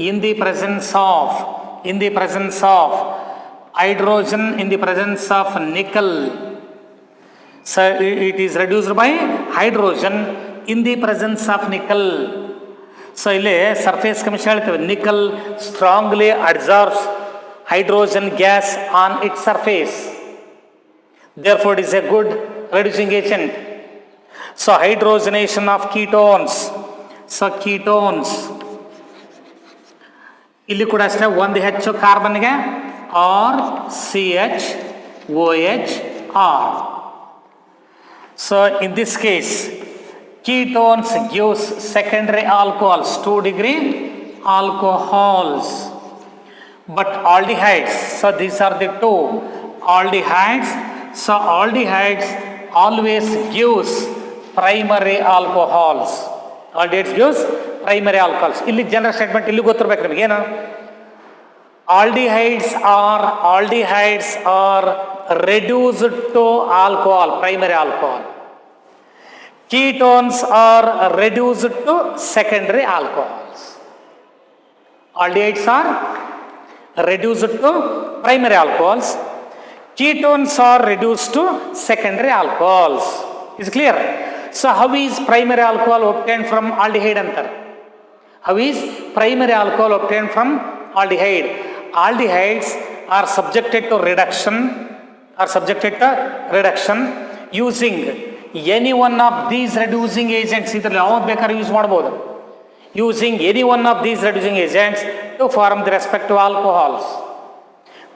Speaker 2: in the presence of hydrogen in the presence of nickel. So it is reduced by hydrogen in the presence of nickel. So ಇಲ್ಲಿ surface chemistry ಹೇಳ್ತೇವೆ, nickel strongly absorbs hydrogen gas on its surface, therefore it is a good reducing agent. So hydrogenation of ketones. So ketones ಇಲ್ಲಿ ಕೂಡ ಅಷ್ಟೇ, ಒಂದು ಹೆಚ್ಚು ಕಾರ್ಬನ್ಗೆ RCHOH R. So in this case ketones gives secondary alcohols, 2 degree alcohols. But aldehydes, so these are the two aldehydes. So aldehydes always gives primary alcohols. Aldehydes gives primary alcohols. ಇಲ್ಲಿ general statement ಇಲ್ಲಿ ಗೊತ್ತಿರ್ಬೇಕು ನಿಮಗೆ, ಏನು aldehydes are reduced to alcohol, primary alcohol. Ketones are reduced to secondary alcohols. Aldehydes are reduced to primary alcohols. Ketones are reduced to secondary alcohols. Is clear? So how is primary alcohol obtained from aldehyde antar? How is primary alcohol obtained from aldehyde? Aldehydes are subjected to reduction using any one of these reducing agents. ಇದರಲ್ಲಿ ಯಾವ್ದು ಬೇಕಾದ್ರೂ use ಮಾಡ್ಬೋದು. Using any one of these reducing agents to form the respective alcohols.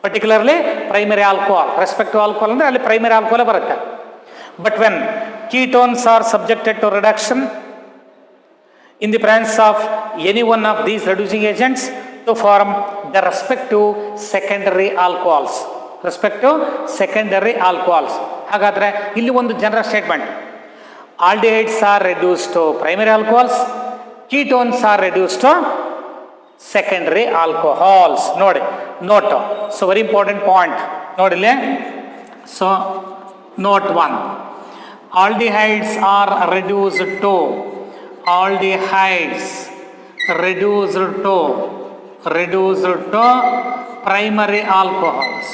Speaker 2: Particularly primary alcohol. Respective alcohol ಅಂದ್ರೆ ಅಲ್ಲಿ primary alcohol ಬರುತ್ತೆ. But when ketones are subjected to reduction in the presence of any one of these reducing agents to form the respective secondary alcohols. ಹಾಗಾದ್ರೆ ಇಲ್ಲಿ ಒಂದು general statement, aldehydes are reduced to primary alcohols, ketones are reduced to secondary alcohols. ನೋಡಿ note, so very important point ನೋಡಿಲ್ಲ. So note 1, aldehydes are reduced to primary alcohols.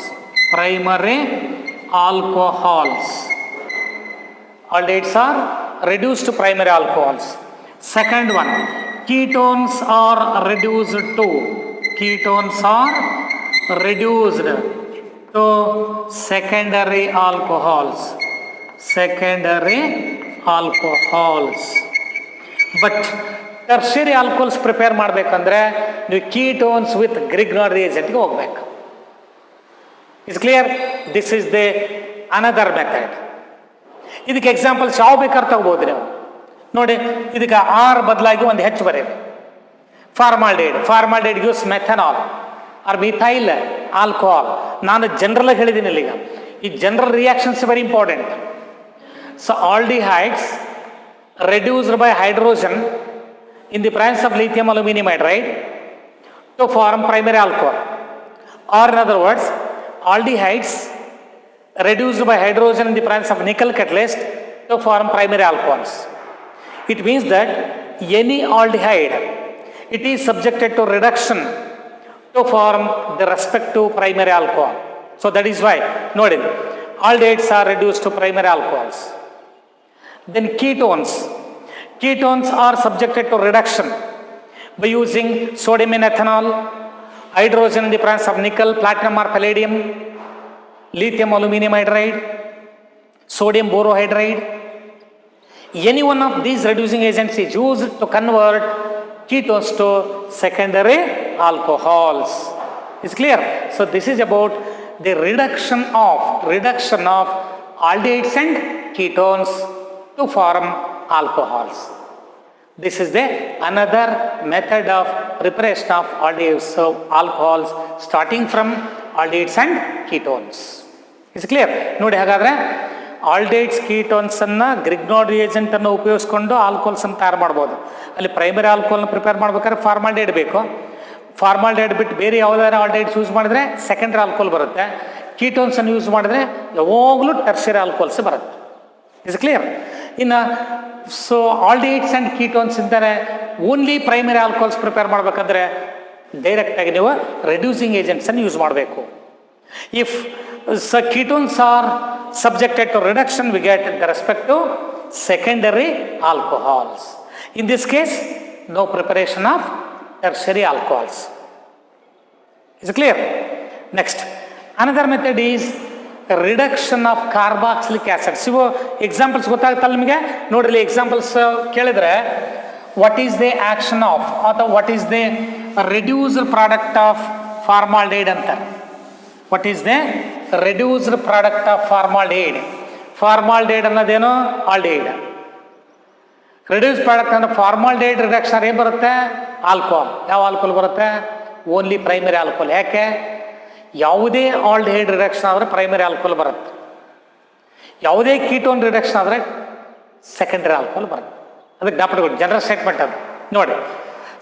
Speaker 2: Aldehydes are reduced to primary alcohols. Second one, ketones are reduced to secondary alcohols. But tertiary alcohols prepare ಮಾಡಬೇಕಂದ್ರೆ ನೀವು ketones with Grignard ರಿಯೇಜೆಂಟ್ಗೆ ಹೋಗ್ಬೇಕು. Is clear? This is the another method. ಇದಕ್ಕೆ examples ಯಾವ ಬೇಕಾದ್ರೆ ತಗೋಬೋದು ನೀವು. ನೋಡಿ, ಇದಕ್ಕೆ ಆರ್ ಬದಲಾಗಿ ಒಂದು ಹೆಚ್ಚು ಬರೀರಿ. Formaldehyde gives methanol or methyl alcohol. ನಾನು ಜನರಲ್ ಹೇಳಿದ್ದೀನಿ ಇಲ್ಲಿಗ. ಈ general reactions very important. So aldehydes reduced by hydrogen in the presence of lithium aluminum hydride to form primary alcohol, or in other words, aldehydes reduced by hydrogen in the presence of nickel catalyst to form primary alcohols. It means that any aldehyde, it is subjected to reduction to form the respective primary alcohol. So that is why notice aldehydes are reduced to primary alcohols. Then ketones. Ketones are subjected to reduction by using sodium in ethanol, hydrogen in the presence of nickel, platinum or palladium, lithium aluminum hydride, sodium borohydride. Any one of these reducing agents is used to convert ketones to secondary alcohols. Is clear? So this is about the reduction of aldehydes and ketones to form alcohols. This is the another method of preparation of aldehydes, so alcohols starting from aldehydes and ketones. Is clear? ನೋಡಿ, ಹಾಗಾದ್ರೆ aldehydes ketones ಅನ್ನ Grignard reagent ಅನ್ನು ಉಪಯೋಗಿಸ್ಕೊಂಡು alcohols ಅನ್ನು ತಯಾರು ಮಾಡ್ಬೋದು. ಅಲ್ಲಿ primary ಆಲ್ಕೋಹಾಲ್ನ prepare ಮಾಡ್ಬೇಕಾದ್ರೆ ಫಾರ್ಮಾಲ್ಡಿಹೈಡ್ ಬೇಕು. ಫಾರ್ಮಾಲ್ಡಿಹೈಡ್ ಬಿಟ್ಟು ಬೇರೆ ಯಾವುದಾದ್ರು ಆಲ್ಡಿಹೈಡ್ಸ್ ಯೂಸ್ ಮಾಡಿದ್ರೆ ಸೆಕೆಂಡ್ರಿ ಆಲ್ಕೋಹಾಲ್ ಬರುತ್ತೆ. ಕೀಟೋನ್ಸ್ ಅನ್ನು ಯೂಸ್ ಮಾಡಿದ್ರೆ ಯಾವಾಗಲೂ ಟರ್ಷರಿ ಆಲ್ಕೋಹಾಲ್ಸ್ ಬರುತ್ತೆ. Is clear? ಇನ್ನು ಸೊ ಆಲ್ಡಿಹೈಡ್ಸ್ ಆ್ಯಂಡ್ ಕೀಟೋನ್ಸ್ ಅಂತಾರೆ. ಓನ್ಲಿ ಪ್ರೈಮರಿ ಆಲ್ಕೋಹಾಲ್ಸ್ ಪ್ರಿಪೇರ್ ಮಾಡಬೇಕಂದ್ರೆ ಡೈರೆಕ್ಟಾಗಿ ನೀವು ರೆಡ್ಯೂಸಿಂಗ್ ಏಜೆಂಟ್ಸನ್ನು ಯೂಸ್ ಮಾಡಬೇಕು. If ketones are subjected to reduction, we get the respective secondary alcohols. In this case, no preparation of tertiary alcohols. Is it clear? Next, another method is reduction of carboxylic acid. ಇವು examples ಗೊತ್ತಾಗುತ್ತಲ್ಲ ನಿಮಗೆ. ನೋಡ್ರಿ, examples ಕೇಳಿದ್ರೆ what is the action of ಅಥವಾ what is the reduced product of formaldehyde ಅಂತ. What is the reduced product of formaldehyde? Formaldehyde ಅನ್ನೋದೇನು? Aldehyde. Reduce product ಅಂದ್ರೆ formaldehyde reduction ಏನು ಬರುತ್ತೆ? ಆಲ್ಕೋಹಾಲ್. ಯಾವ ಆಲ್ಕೋಹಾಲ್ ಬರುತ್ತೆ? Only primary alcohol. ಯಾಕೆ? ಯಾವುದೇ ಆಲ್ಡಿಹೈಡ್ ರಿಡಕ್ಷನ್ ಆದರೆ ಪ್ರೈಮರಿ ಆಲ್ಕೋಹಾಲ್ ಬರುತ್ತೆ. ಯಾವುದೇ ಕೀಟೋನ್ ರಿಡಕ್ಷನ್ ಆದರೆ ಸೆಕೆಂಡರಿ ಆಲ್ಕೋಹಾಲ್ ಬರುತ್ತೆ. ಅದಕ್ಕೆ ಜ್ಞಾಪಕಗಳು ಜನರಲ್ ಸ್ಟೇಟ್ಮೆಂಟ್ ಅದು. ನೋಡಿ,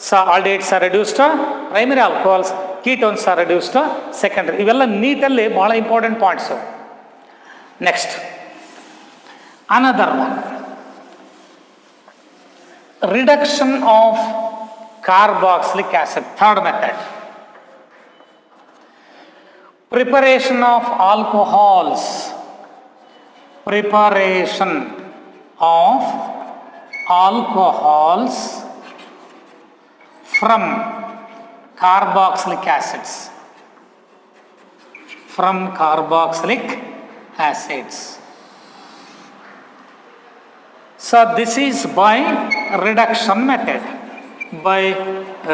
Speaker 2: so aldehydes are reduce to primary alcohols, ketones are reduced to secondary. ಇವೆಲ್ಲ ನೀಟಲ್ಲಿ ಬಹಳ important points. Next, another one, reduction of carboxylic acid. Third method, preparation of alcohols. Preparation of alcohols from carboxylic acids. From carboxylic acids. So this is by reduction method. By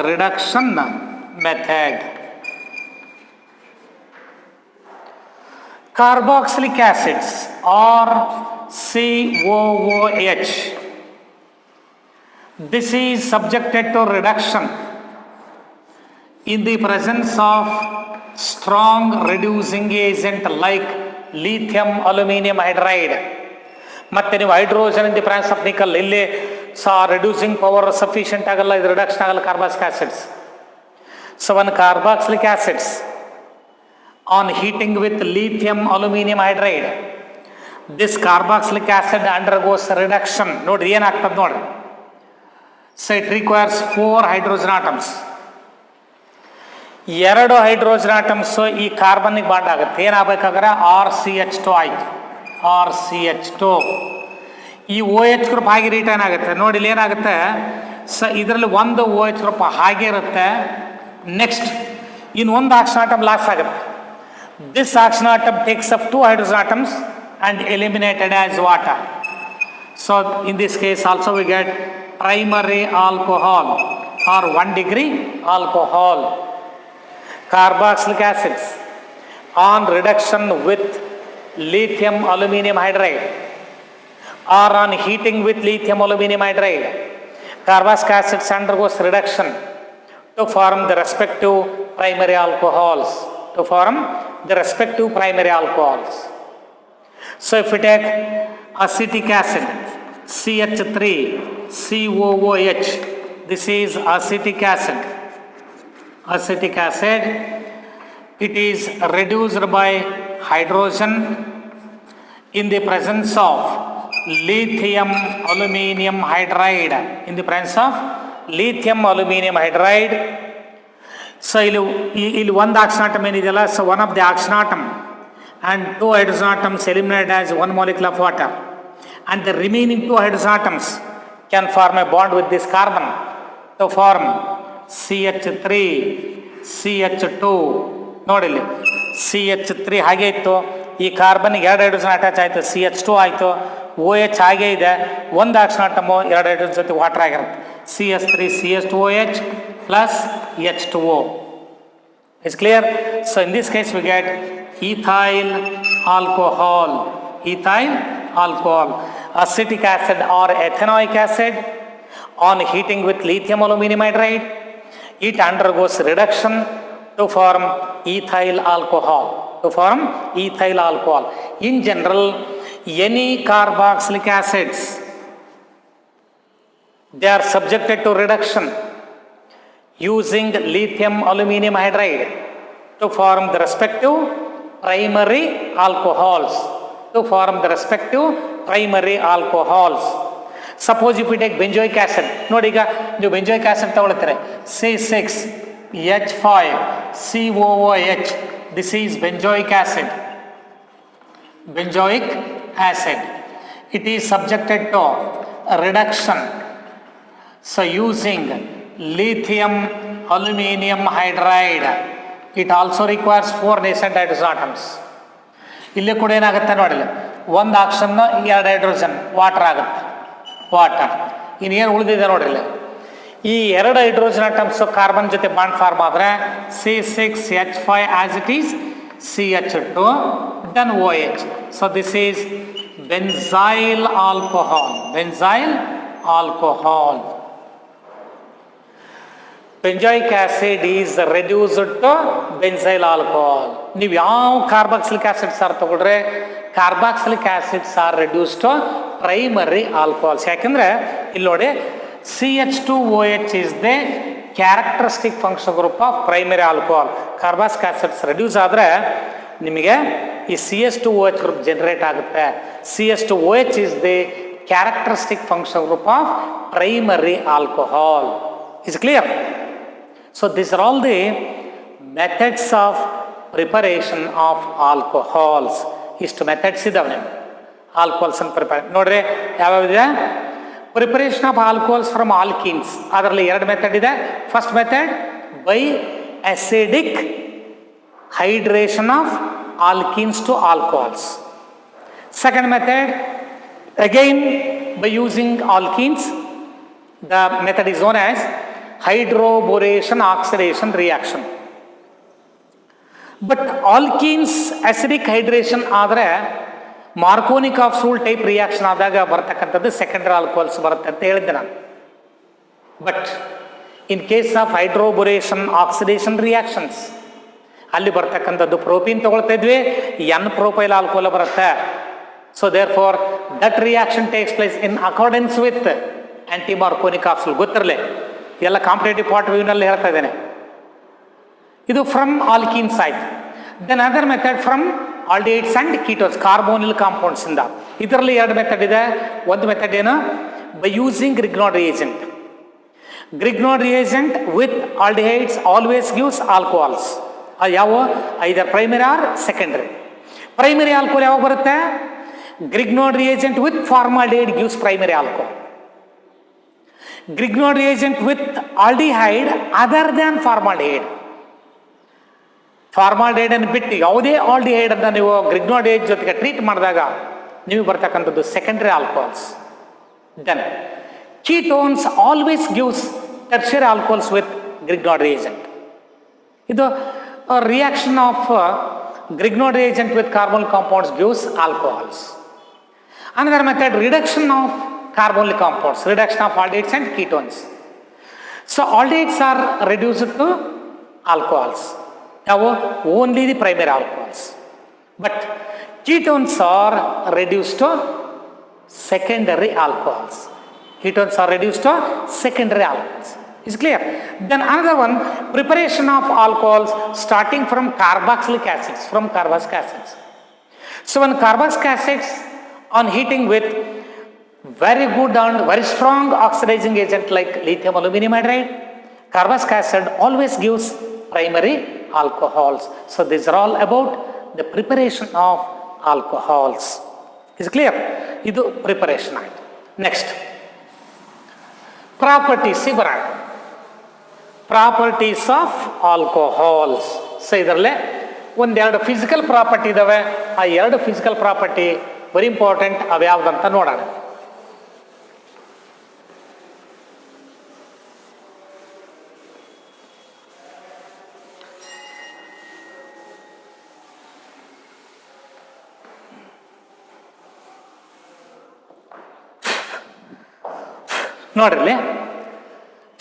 Speaker 2: reduction method. Carboxylic acids or COOH. This is subjected to reduction in the presence of strong reducing agent like lithium aluminum hydride. ಮತ್ತೆ ನೀವು hydrogen in the presence of nickel, ಇಲ್ಲಿ reducing power sufficient ಆಗಲ್ಲ, ಇದು reduction ಆಗಲ್ಲ carboxylic acids. So one carboxylic acids on heating with lithium aluminum hydride, this carboxylic acid undergoes reduction. ನೋಡ್ರಿ ಏನಾಗ್ತದೆ ನೋಡ್ರಿ. So it requires 4 hydrogen atoms. 2 hydrogen atoms ಈ ಕಾರ್ಬನ್ಗೆ bond ಆಗುತ್ತೆ. ಏನಾಗಬೇಕಾದ್ರೆ RCH2 ಆಯ್ತು. RCH2 ಈ OH ಗ್ರೂಪ್ ಹಾಗೆ ರಿಟರ್ನ್ ಆಗುತ್ತೆ. ನೋಡಿ ಇಲ್ಲಿ ಏನಾಗುತ್ತೆ, ಇದರಲ್ಲಿ ಒಂದು OH ಗ್ರೂಪ್ ಹಾಗೆ ಇರುತ್ತೆ. ನೆಕ್ಸ್ಟ್ ಇನ್ನೊಂದು ಆಕ್ಸಿಜನ್ ಆಟಮ್ ಲಾಸ್ ಆಗುತ್ತೆ. This oxygen atom takes up 2 hydrogen atoms and eliminated as water. So in this case also we get primary alcohol or 1 degree alcohol. Carboxylic acids on reduction with lithium aluminum hydride or on heating with lithium aluminum hydride, carboxylic acids undergoes reduction to form the respective primary alcohols. to form the respective primary alcohols. So if we take acetic acid, CH3, COOH, this is acetic acid. Acetic acid, it is reduced by hydrogen in the presence of lithium aluminum hydride. In the presence of lithium aluminum hydride. So ಇಲ್ಲಿ ಒಂದು oxygen atom ಏನಿದೆಯಲ್ಲ, so one of the oxygen atom and 2 hydrogen atoms eliminated as 1 molecule of water, and the remaining 2 hydrogen atoms can form a bond with this carbon to form CH3, CH2. ನೋಡಿಲ್ಲಿ CH3 ಹಾಗೆ ಇತ್ತು, ಈ ಕಾರ್ಬನ್ಗೆ 2 hydrogen attach ಆಯಿತು, CH2 ಆಯಿತು, OH ಹಾಗೆ ಇದೆ, ಒಂದು oxygen atom 2 hydrogen ಜೊತೆ water ಆಗಿರುತ್ತೆ, CH3 CH2OH plus H2O. It's clear? So in this case we get ethyl alcohol. Ethyl alcohol. Acetic acid or ethanoic acid, on heating with lithium aluminum hydride, it undergoes reduction to form ethyl alcohol. To form ethyl alcohol. In general, any carboxylic acids, they are subjected to reduction using lithium aluminum hydride to form the respective primary alcohols. To form the respective primary alcohols. Suppose if we take benzoic acid, ನೋಡಿ ಈಗ ನೀವು benzoic acid ತಗೊಳ್ತೀರಿ, C6H5COOH, this is benzoic acid. Benzoic acid, it is subjected to reduction, so using lithium aluminum hydride. It also requires 4 nascent hydrogen atoms. ಇಲ್ಲಿ ಕೂಡ ಏನಾಗುತ್ತೆ ನೋಡಿಲ್ಲ, ಒಂದು action 2 hydrogen water ಆಗುತ್ತೆ, water. ಇನ್ನೇನು ಉಳಿದಿದೆ ನೋಡಿಲ್ಲ, ಈ 2 ಹೈಡ್ರೋಜನ್ ಅಟಮ್ಸ್ ಕಾರ್ಬನ್ ಜೊತೆ ಬಾಂಡ್ ಫಾರ್ಮ್ ಆದರೆ C6H5 as it is CH2 then OH. So this is benzyl alcohol. Benzyl alcohol. Benzoic acid is reduced to benzyl alcohol. ನೀವು ಯಾವ ಕಾರ್ಬಾಕ್ಸಿಲಿಕ್ ಆಸಿಡ್ಸ್ ಆರ್ ತಗೊಳ್ರೆ, carboxylic acids are reduce to primary alcohols. ಯಾಕೆಂದರೆ ಇಲ್ಲಿ ನೋಡಿ, CH2OH is the characteristic functional group of primary alcohol. Carboxylic acids reduce ಆದರೆ ನಿಮಗೆ ಈ CH2OH ಗ್ರೂಪ್ ಜನರೇಟ್ ಆಗುತ್ತೆ. CH2OH is the characteristic functional group of primary alcohol. Is clear? So these are all the methods of preparation of alcohols. ಇಷ್ಟು methods ಇದಾವೆ ನಿಮ್ಗೆ alcohols ಅನ್ನು prepare. ನೋಡ್ರಿ ಯಾವ್ಯಾವಿದೆ, preparation of alcohols from alkenes, ಅದರಲ್ಲಿ 2 method ಇದೆ. First method by acidic hydration of alkenes to alcohols. Second method again by using alkenes, the method is known as hydroboration oxidation reaction. But alkenes acidic hydration ಆದರೆ Markovnikov rule type reaction ಆದಾಗ ಬರ್ತಕ್ಕಂಥದ್ದು secondary alcohols ಬರುತ್ತೆ ಅಂತ ಹೇಳಿದ್ದೆ ನಾನು. But in case of hydroboration oxidation reactions ಅಲ್ಲಿ ಬರ್ತಕ್ಕಂಥದ್ದು propene ತಗೊಳ್ತಾ ಇದ್ವಿ, ಎನ್ ಪ್ರೋಪೈಲ್ ಆಲ್ಕೋಹಾಲ್ ಬರುತ್ತೆ. So therefore that reaction takes place in accordance with anti Markovnikov rule. ಗೊತ್ತಿರಲಿ, ಎಲ್ಲ ಕಾಂಪಿಟೇಟಿವ್ ಪಾರ್ಟ್ ವ್ಯೂನಲ್ಲಿ ಹೇಳ್ತಾ ಇದ್ದೇನೆ. ಇದು from alkene side. Then other method from aldehydes and ketones, carbonyl compounds ಇಂದ. ಇದರಲ್ಲಿ 2 method ಇದೆ. ಒಂದು ಮೆಥಡ್ ಏನು, by using Grignard reagent. Grignard reagent with aldehydes always gives alcohols. ಅದು ಯಾವ, either primary or secondary. Primary alcohol ಯಾವಾಗ ಬರುತ್ತೆ, Grignard reagent with formaldehyde gives primary alcohol. Grignard reagent with aldehyde other than formaldehyde. Formaldehyde ಅನ್ನು ಬಿಟ್ಟು ಯಾವುದೇ aldehyde ಅನ್ನು ನೀವು Grignard reagent ಜೊತೆಗೆ ಟ್ರೀಟ್ ಮಾಡಿದಾಗ ನೀವು ಬರ್ತಕ್ಕಂಥದ್ದು secondary alcohols. Then ketones always gives tertiary alcohols with Grignard reagent. ಇದು reaction of Grignard reagent with carbonyl compounds gives alcohols. Another method, reduction of carbonyl compounds, reduction of aldehydes and ketones. So aldehydes are reduced to alcohols. Only the primary alcohols. But ketones are reduced to secondary alcohols. Ketones are reduced to secondary alcohols. Is clear? Then another one, preparation of alcohols starting from carboxylic acids, from carboxylic acids. So when carboxylic acids on heating with very good and very strong oxidizing agent like lithium aluminum hydride, carboxylic acid always gives primary alcohols. So these are all about the preparation of alcohols. Is clear? Idu preparation. Next, properties. Properties of alcohols. So idarle ಒಂದೆರಡು physical property ಇದಾವೆ. ಆ ಎರಡು physical property very important. ಅವ್ಯಾವ್ದಂತ ನೋಡೋಣ. ನೋಡ್ರಿ,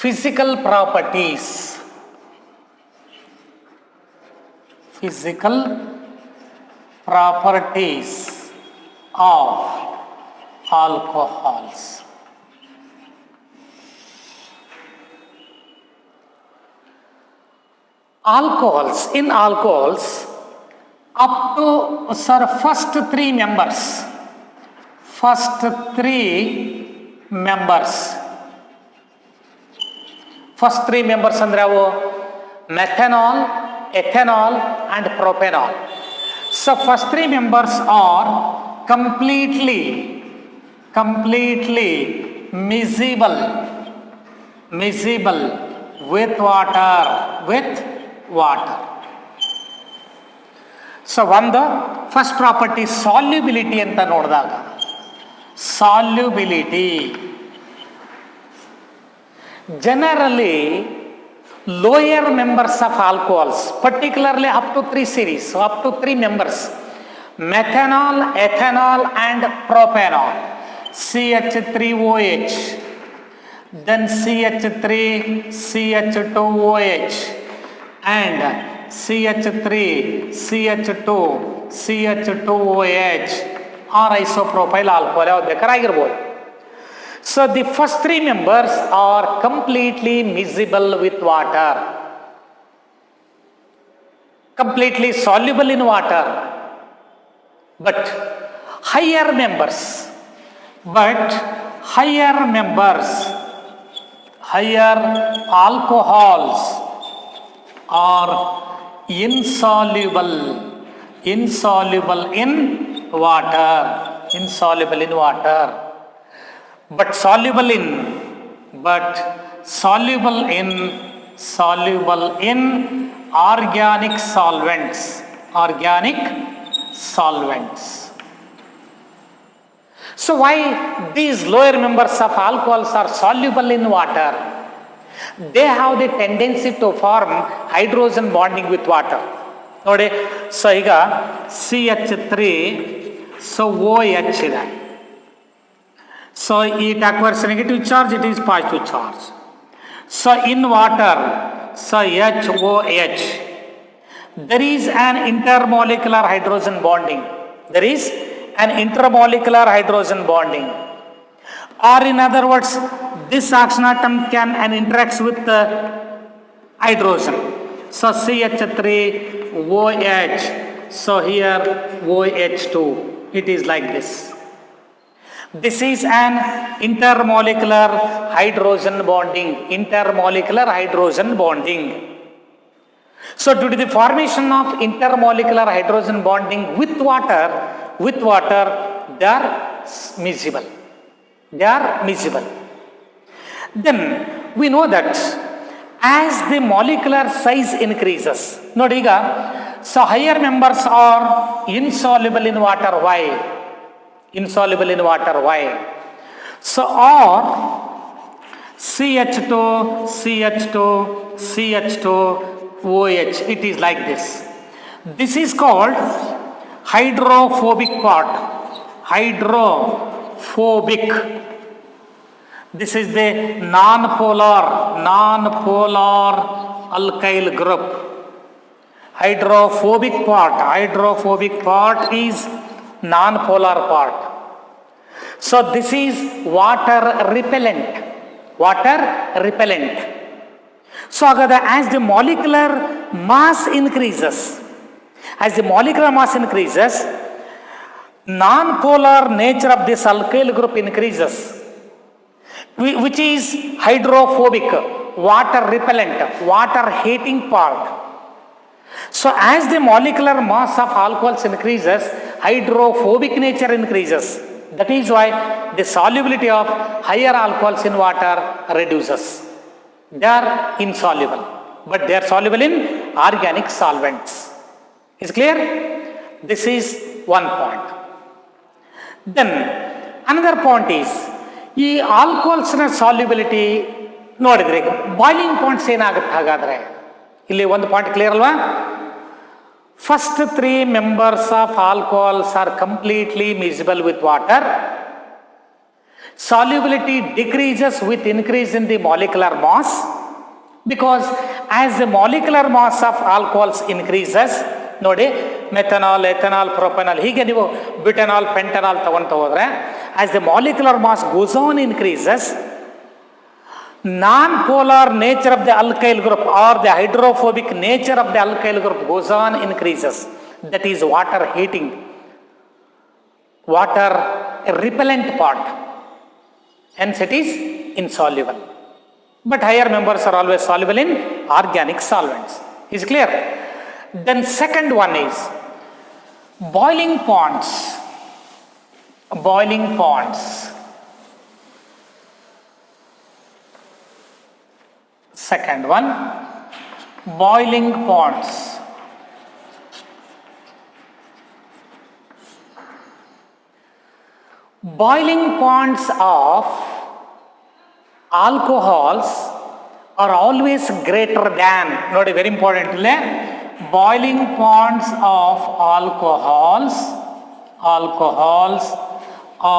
Speaker 2: physical properties. Physical properties of alcohols. Alcohols, in alcohols, up to first three members. First three members ಅಂದ್ರೆ ಅವು methanol, ethanol and propanol. So first three members are completely miscible with water. So ಒಂದು first property solubility ಅಂತ ನೋಡಿದಾಗ, solubility generally lower members of alcohols, particularly up to 3 series, so up to 3 members, methanol, ethanol and propanol, CH3OH, then CH3CH2OH and CH3CH2CH2OH are isopropyl alcohol. ಯಾವ್ದು ಬೇಕಾಗಿರ್ಬೋದು. So the first three members are completely miscible with water, completely soluble in water, but higher members, higher alcohols are insoluble in water, but soluble in organic solvents. So why these lower members of alcohols are soluble in water? They have the tendency to form hydrogen bonding with water. ನೋಡಿ, so ಈಗ CH3, so OH ಇದೆ. So it acquires negative charge, it is positive charge. So in water, so HOH, there is an intermolecular hydrogen bonding. Or in other words, this oxygen atom can interacts with the hydrogen. So CH3OH, so here OH2, it is like this. This is an intermolecular hydrogen bonding. So due to the formation of intermolecular hydrogen bonding with water, they are miscible. Then we know that as the molecular size increases, ನೋಡಿ ಈಗ, so higher members are insoluble in water. Why? So or CH2OH, it is like this. This is called hydrophobic part. This is the non-polar alkyl group. hydrophobic part is non-polar part. So this is water repellent. So as the molecular mass increases, non-polar nature of this alkyl group increases, which is hydrophobic, water repellent, water hating part. So as the molecular mass of alcohols increases, hydrophobic nature increases. That is why the solubility of higher alcohols in water reduces. They are insoluble, but they are soluble in organic solvents. Is clear? This is one point. Then another point is, ಈ ಆಲ್ಕೋಹಾಲ್ಸ್ನ solubility ನೋಡಿದ್ರೆ boiling points ಏನಾಗುತ್ತೆ ಹಾಗಾದರೆ ಇಲ್ಲಿ ಒಂದು point clear ಅಲ್ವಾ? First 3 members of alcohols are completely miscible with water. Solubility decreases with increase in the molecular mass, because as the molecular mass of alcohols increases, ನೋಡಿ methanol, ethanol, propanol, ಹೀಗೆ ನೀವು butanol, ಪೆಂಟನಾಲ್ ತಗೊಂಡು ಹೋದ್ರೆ, as the molecular mass goes on increases, non-polar nature of the alkyl group or the hydrophobic nature of the alkyl group goes on increases. That is water heating, water repellent part. Hence it is insoluble. But higher members are always soluble in organic solvents. Is clear? Then second one is boiling ponds. Second one, boiling ponds. Boiling points of alcohols are always greater than, ನೋಡಿ very important ಇಲ್ಲೇ, boiling points of alcohols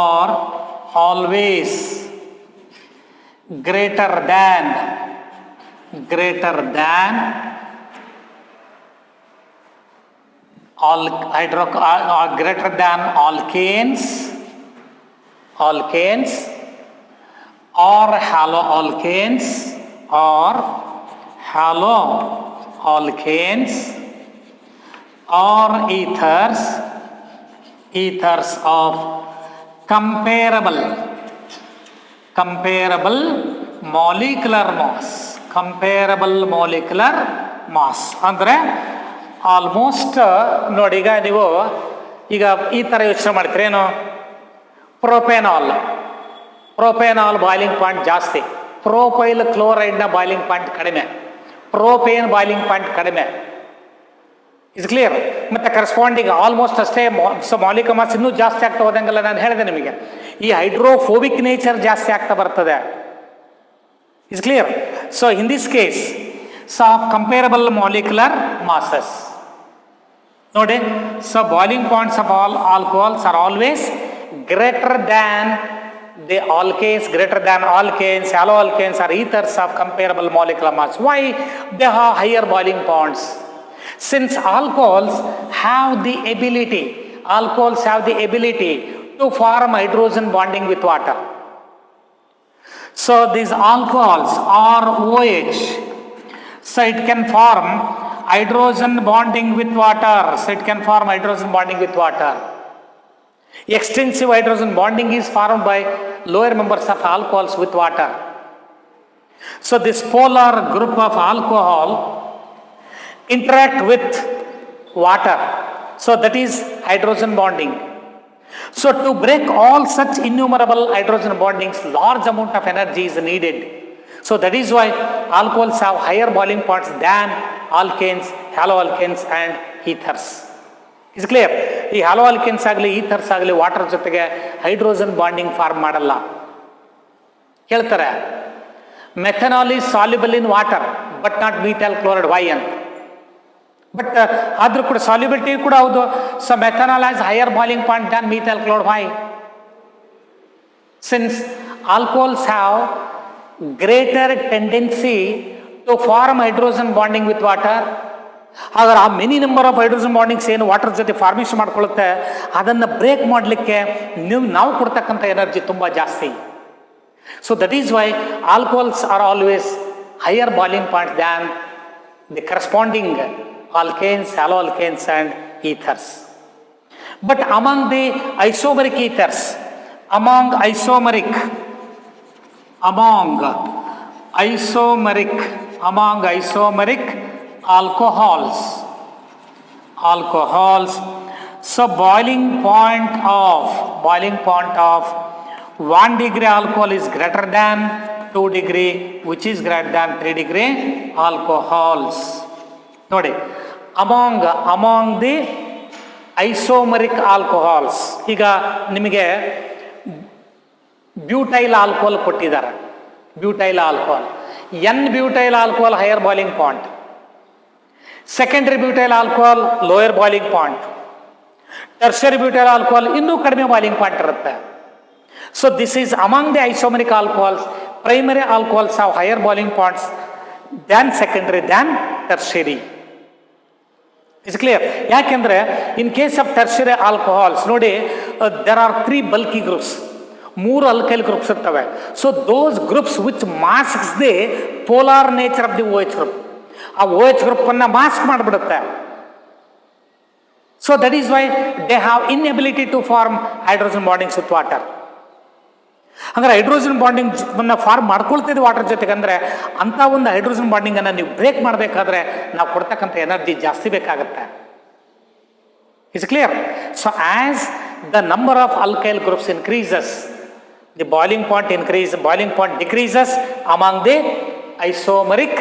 Speaker 2: are always greater than alkanes or haloalkanes or ethers of comparable molecular mass. ಅಂದರೆ almost ನೋಡಿ, ಈಗ ನೀವು ಈ ಥರ ಯೋಚನೆ ಮಾಡ್ತೀರಿ ಏನು, ಪ್ರೊಪೆನಾಲ್ ಬಾಯ್ಲಿಂಗ್ ಪಾಯಿಂಟ್ ಜಾಸ್ತಿ, ಪ್ರೊಪೈಲ್ ಕ್ಲೋರೈಡ್ನ ಬಾಯ್ಲಿಂಗ್ ಪಾಯಿಂಟ್ ಕಡಿಮೆ, ಪ್ರೋಪೇನ್ ಬಾಯ್ಲಿಂಗ್ ಪಾಯಿಂಟ್ ಕಡಿಮೆ. Is clear? ಮತ್ತು ಕರೆಸ್ಪಾಂಡಿಂಗ್ ಆಲ್ಮೋಸ್ಟ್ ಅಷ್ಟೇ ಮಾಲಿಕ್ಯುಲರ್ ಮಾಸ್ ಇನ್ನೂ ಜಾಸ್ತಿ ಆಗ್ತಾ ಹೋದಂಗೆಲ್ಲ ನಾನು ಹೇಳಿದೆ ನಿಮಗೆ, ಈ ಹೈಡ್ರೋಫೋಬಿಕ್ ನೇಚರ್ ಜಾಸ್ತಿ ಆಗ್ತಾ ಬರ್ತದೆ. Is clear? So in this case of comparable molecular masses. ನೋಡಿ, so boiling points of all alcohols are always greater than the alkanes, haloalkanes or ethers of comparable molecular mass. Why they have higher boiling points? Since alcohols have the ability to form hydrogen bonding with water. So these alcohols are OH. So it can form hydrogen bonding with water. Extensive hydrogen bonding is formed by lower members of alcohols with water. So this polar group of alcohol interact with water. So that is hydrogen bonding. So to break all such innumerable hydrogen bondings, large amount of energy is needed. So that is why alcohols have higher boiling points than alkanes, haloalkanes and ethers. Is clear? ಈ haloalkanes ಆಗಲಿ ethers ಆಗಲಿ water ಜೊತೆಗೆ hydrogen bonding form ಮಾಡಲ್ಲ. ಹೇಳ್ತಾರೆ methanol is soluble in water but not methyl chloride. Why ಅಂತ? But ಆದ್ರೂ ಕೂಡ solubility ಕೂಡ ಹೌದು. So methanol has higher boiling point than methyl chloride. Why? Since alcohols have greater tendency to form hydrogen bonding with water ಹಾಗಾದ್ರೆ ಆ many number of hydrogen bondings ಏನು water ಜೊತೆ formation ಮಾಡ್ಕೊಳ್ಳುತ್ತೆ, ಅದನ್ನು ಬ್ರೇಕ್ ಮಾಡಲಿಕ್ಕೆ ನಾವು ಕೊಡ್ತಕ್ಕಂಥ ಎನರ್ಜಿ ತುಂಬ ಜಾಸ್ತಿ. So that is why alcohols are always higher boiling point than the corresponding alkanes, haloalkanes and ethers. But among the isomeric ethers, among isomeric alcohols, so boiling point of 1 degree alcohol is greater than 2 degree, which is greater than 3 degree alcohols. ನೋಡಿ, among the isomeric alcohols. ಈಗ ನಿಮಗೆ butyl alcohol ಕೊಟ್ಟಿದ್ದಾರೆ. Butyl alcohol, n butyl alcohol higher boiling point, secondary butyl alcohol lower boiling point, tertiary butyl alcohol ಇನ್ನೂ ಕಡಿಮೆ boiling point ಇರುತ್ತೆ. So this is among the isomeric alcohols. Primary alcohols have higher boiling points than secondary than tertiary. It's clear? ಯಾಕೆಂದರೆ in case of tertiary alcohols ನೋಡಿ, there are 3 bulky groups, 3 alkyl groups ಇರ್ತವೆ. So those groups which masks the polar nature of the OH group, ಆ OH ಗ್ರೂಪನ್ನು mask ಮಾಡಿಬಿಡುತ್ತೆ. So that is why they have inability to form hydrogen bondings with water. ಅಂದರೆ hydrogen bonding form ಮಾಡ್ಕೊಳ್ತಿದ್ದೆ water ಜೊತೆಗೆ. ಅಂದರೆ ಅಂಥ ಒಂದು hydrogen ಬಾಂಡಿಂಗನ್ನು ನೀವು ಬ್ರೇಕ್ ಮಾಡಬೇಕಾದ್ರೆ ನಾವು ಕೊಡ್ತಕ್ಕಂಥ ಎನರ್ಜಿ ಜಾಸ್ತಿ ಬೇಕಾಗುತ್ತೆ. It's clear? So as the number of alkyl groups increases, the boiling point decreases among the isomeric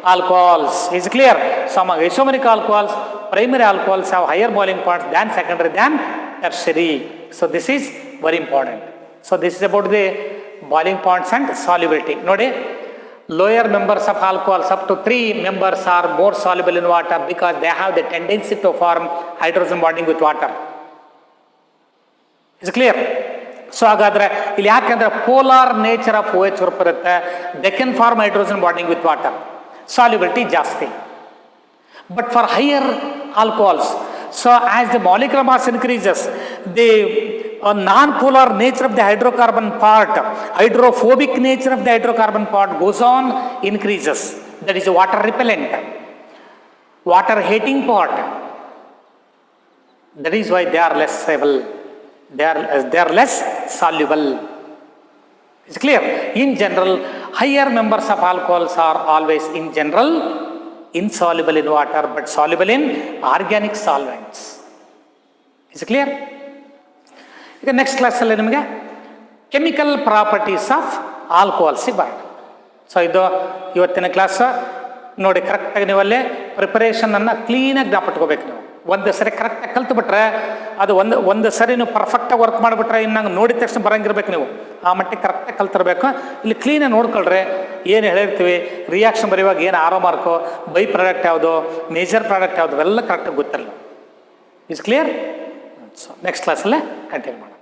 Speaker 2: alcohols. Is clear? So among isomeric alcohols, primary alcohols have higher boiling points than secondary than tertiary. So this is very important. So this is about the boiling points and solubility. Nodi, lower members of alcohols up to 3 members are more soluble in water because they have the tendency to form hydrogen bonding with water. Is clear? So hagadre ಇಲ್ಲಿ ಯಾಕೆಂದ್ರೆ polar nature of OH group ಇರುತ್ತೆ, they can form hydrogen bonding with water. Solubility ಜಾಸ್ತಿ. But for higher alcohols, so as the molecular mass increases, the non-polar nature of the hydrocarbon part, hydrophobic nature of the hydrocarbon part goes on, increases. That is a water repellent, water hating part. That is why they are less stable. They are less soluble. It's clear? In general, higher members of alcohols are always in general insoluble in water but soluble in organic solvents. Is it clear? ಈಗ next ಕ್ಲಾಸಲ್ಲಿ ನಿಮಗೆ chemical properties of ಆಲ್ಕೋಹಾಲ್ಸಿಗೆ ಬರೋಣ. So ಇದು ಇವತ್ತಿನ class ನೋಡಿ. ಕರೆಕ್ಟಾಗಿ ನೀವಲ್ಲೇ ಪ್ರಿಪರೇಷನನ್ನು ಕ್ಲೀನಾಗಿ ಜ್ಞಾಪಟ್ಕೋಬೇಕು. ನೀವು ಒಂದು ಸರಿ ಕರೆಕ್ಟಾಗಿ ಕಲ್ತ್ಬಿಟ್ರೆ ಅದು ಒಂದು ಸರಿ ನೀವು ಪರ್ಫೆಕ್ಟಾಗಿ ವರ್ಕ್ ಮಾಡಿಬಿಟ್ರೆ ಇನ್ನು ನೋಡಿದ ತಕ್ಷಣ ಬರೋಂಗಿರ್ಬೇಕು. ನೀವು ಆ ಮಟ್ಟಿಗೆ ಕರೆಕ್ಟಾಗಿ ಕಲ್ತಿರ್ಬೇಕು. ಇಲ್ಲಿ ಕ್ಲೀನಾಗಿ ನೋಡ್ಕೊಳ್ರೆ ಏನು ಹೇಳಿರ್ತೀವಿ, ರಿಯಾಕ್ಷನ್ ಬರೆಯುವಾಗ ಏನು ಆರೋ ಮಾರ್ಕೋ, ಬೈ ಪ್ರಾಡಕ್ಟ್ ಯಾವುದು, ಮೇಜರ್ ಪ್ರಾಡಕ್ಟ್ ಯಾವುದು, ಅವೆಲ್ಲ ಕರೆಕ್ಟಾಗಿ ಗೊತ್ತಿರಲ್ಲ. Is clear? ಸೊ ನೆಕ್ಸ್ಟ್ ಕ್ಲಾಸಲ್ಲೇ ಕಂಟಿನ್ಯೂ ಮಾಡೋಣ.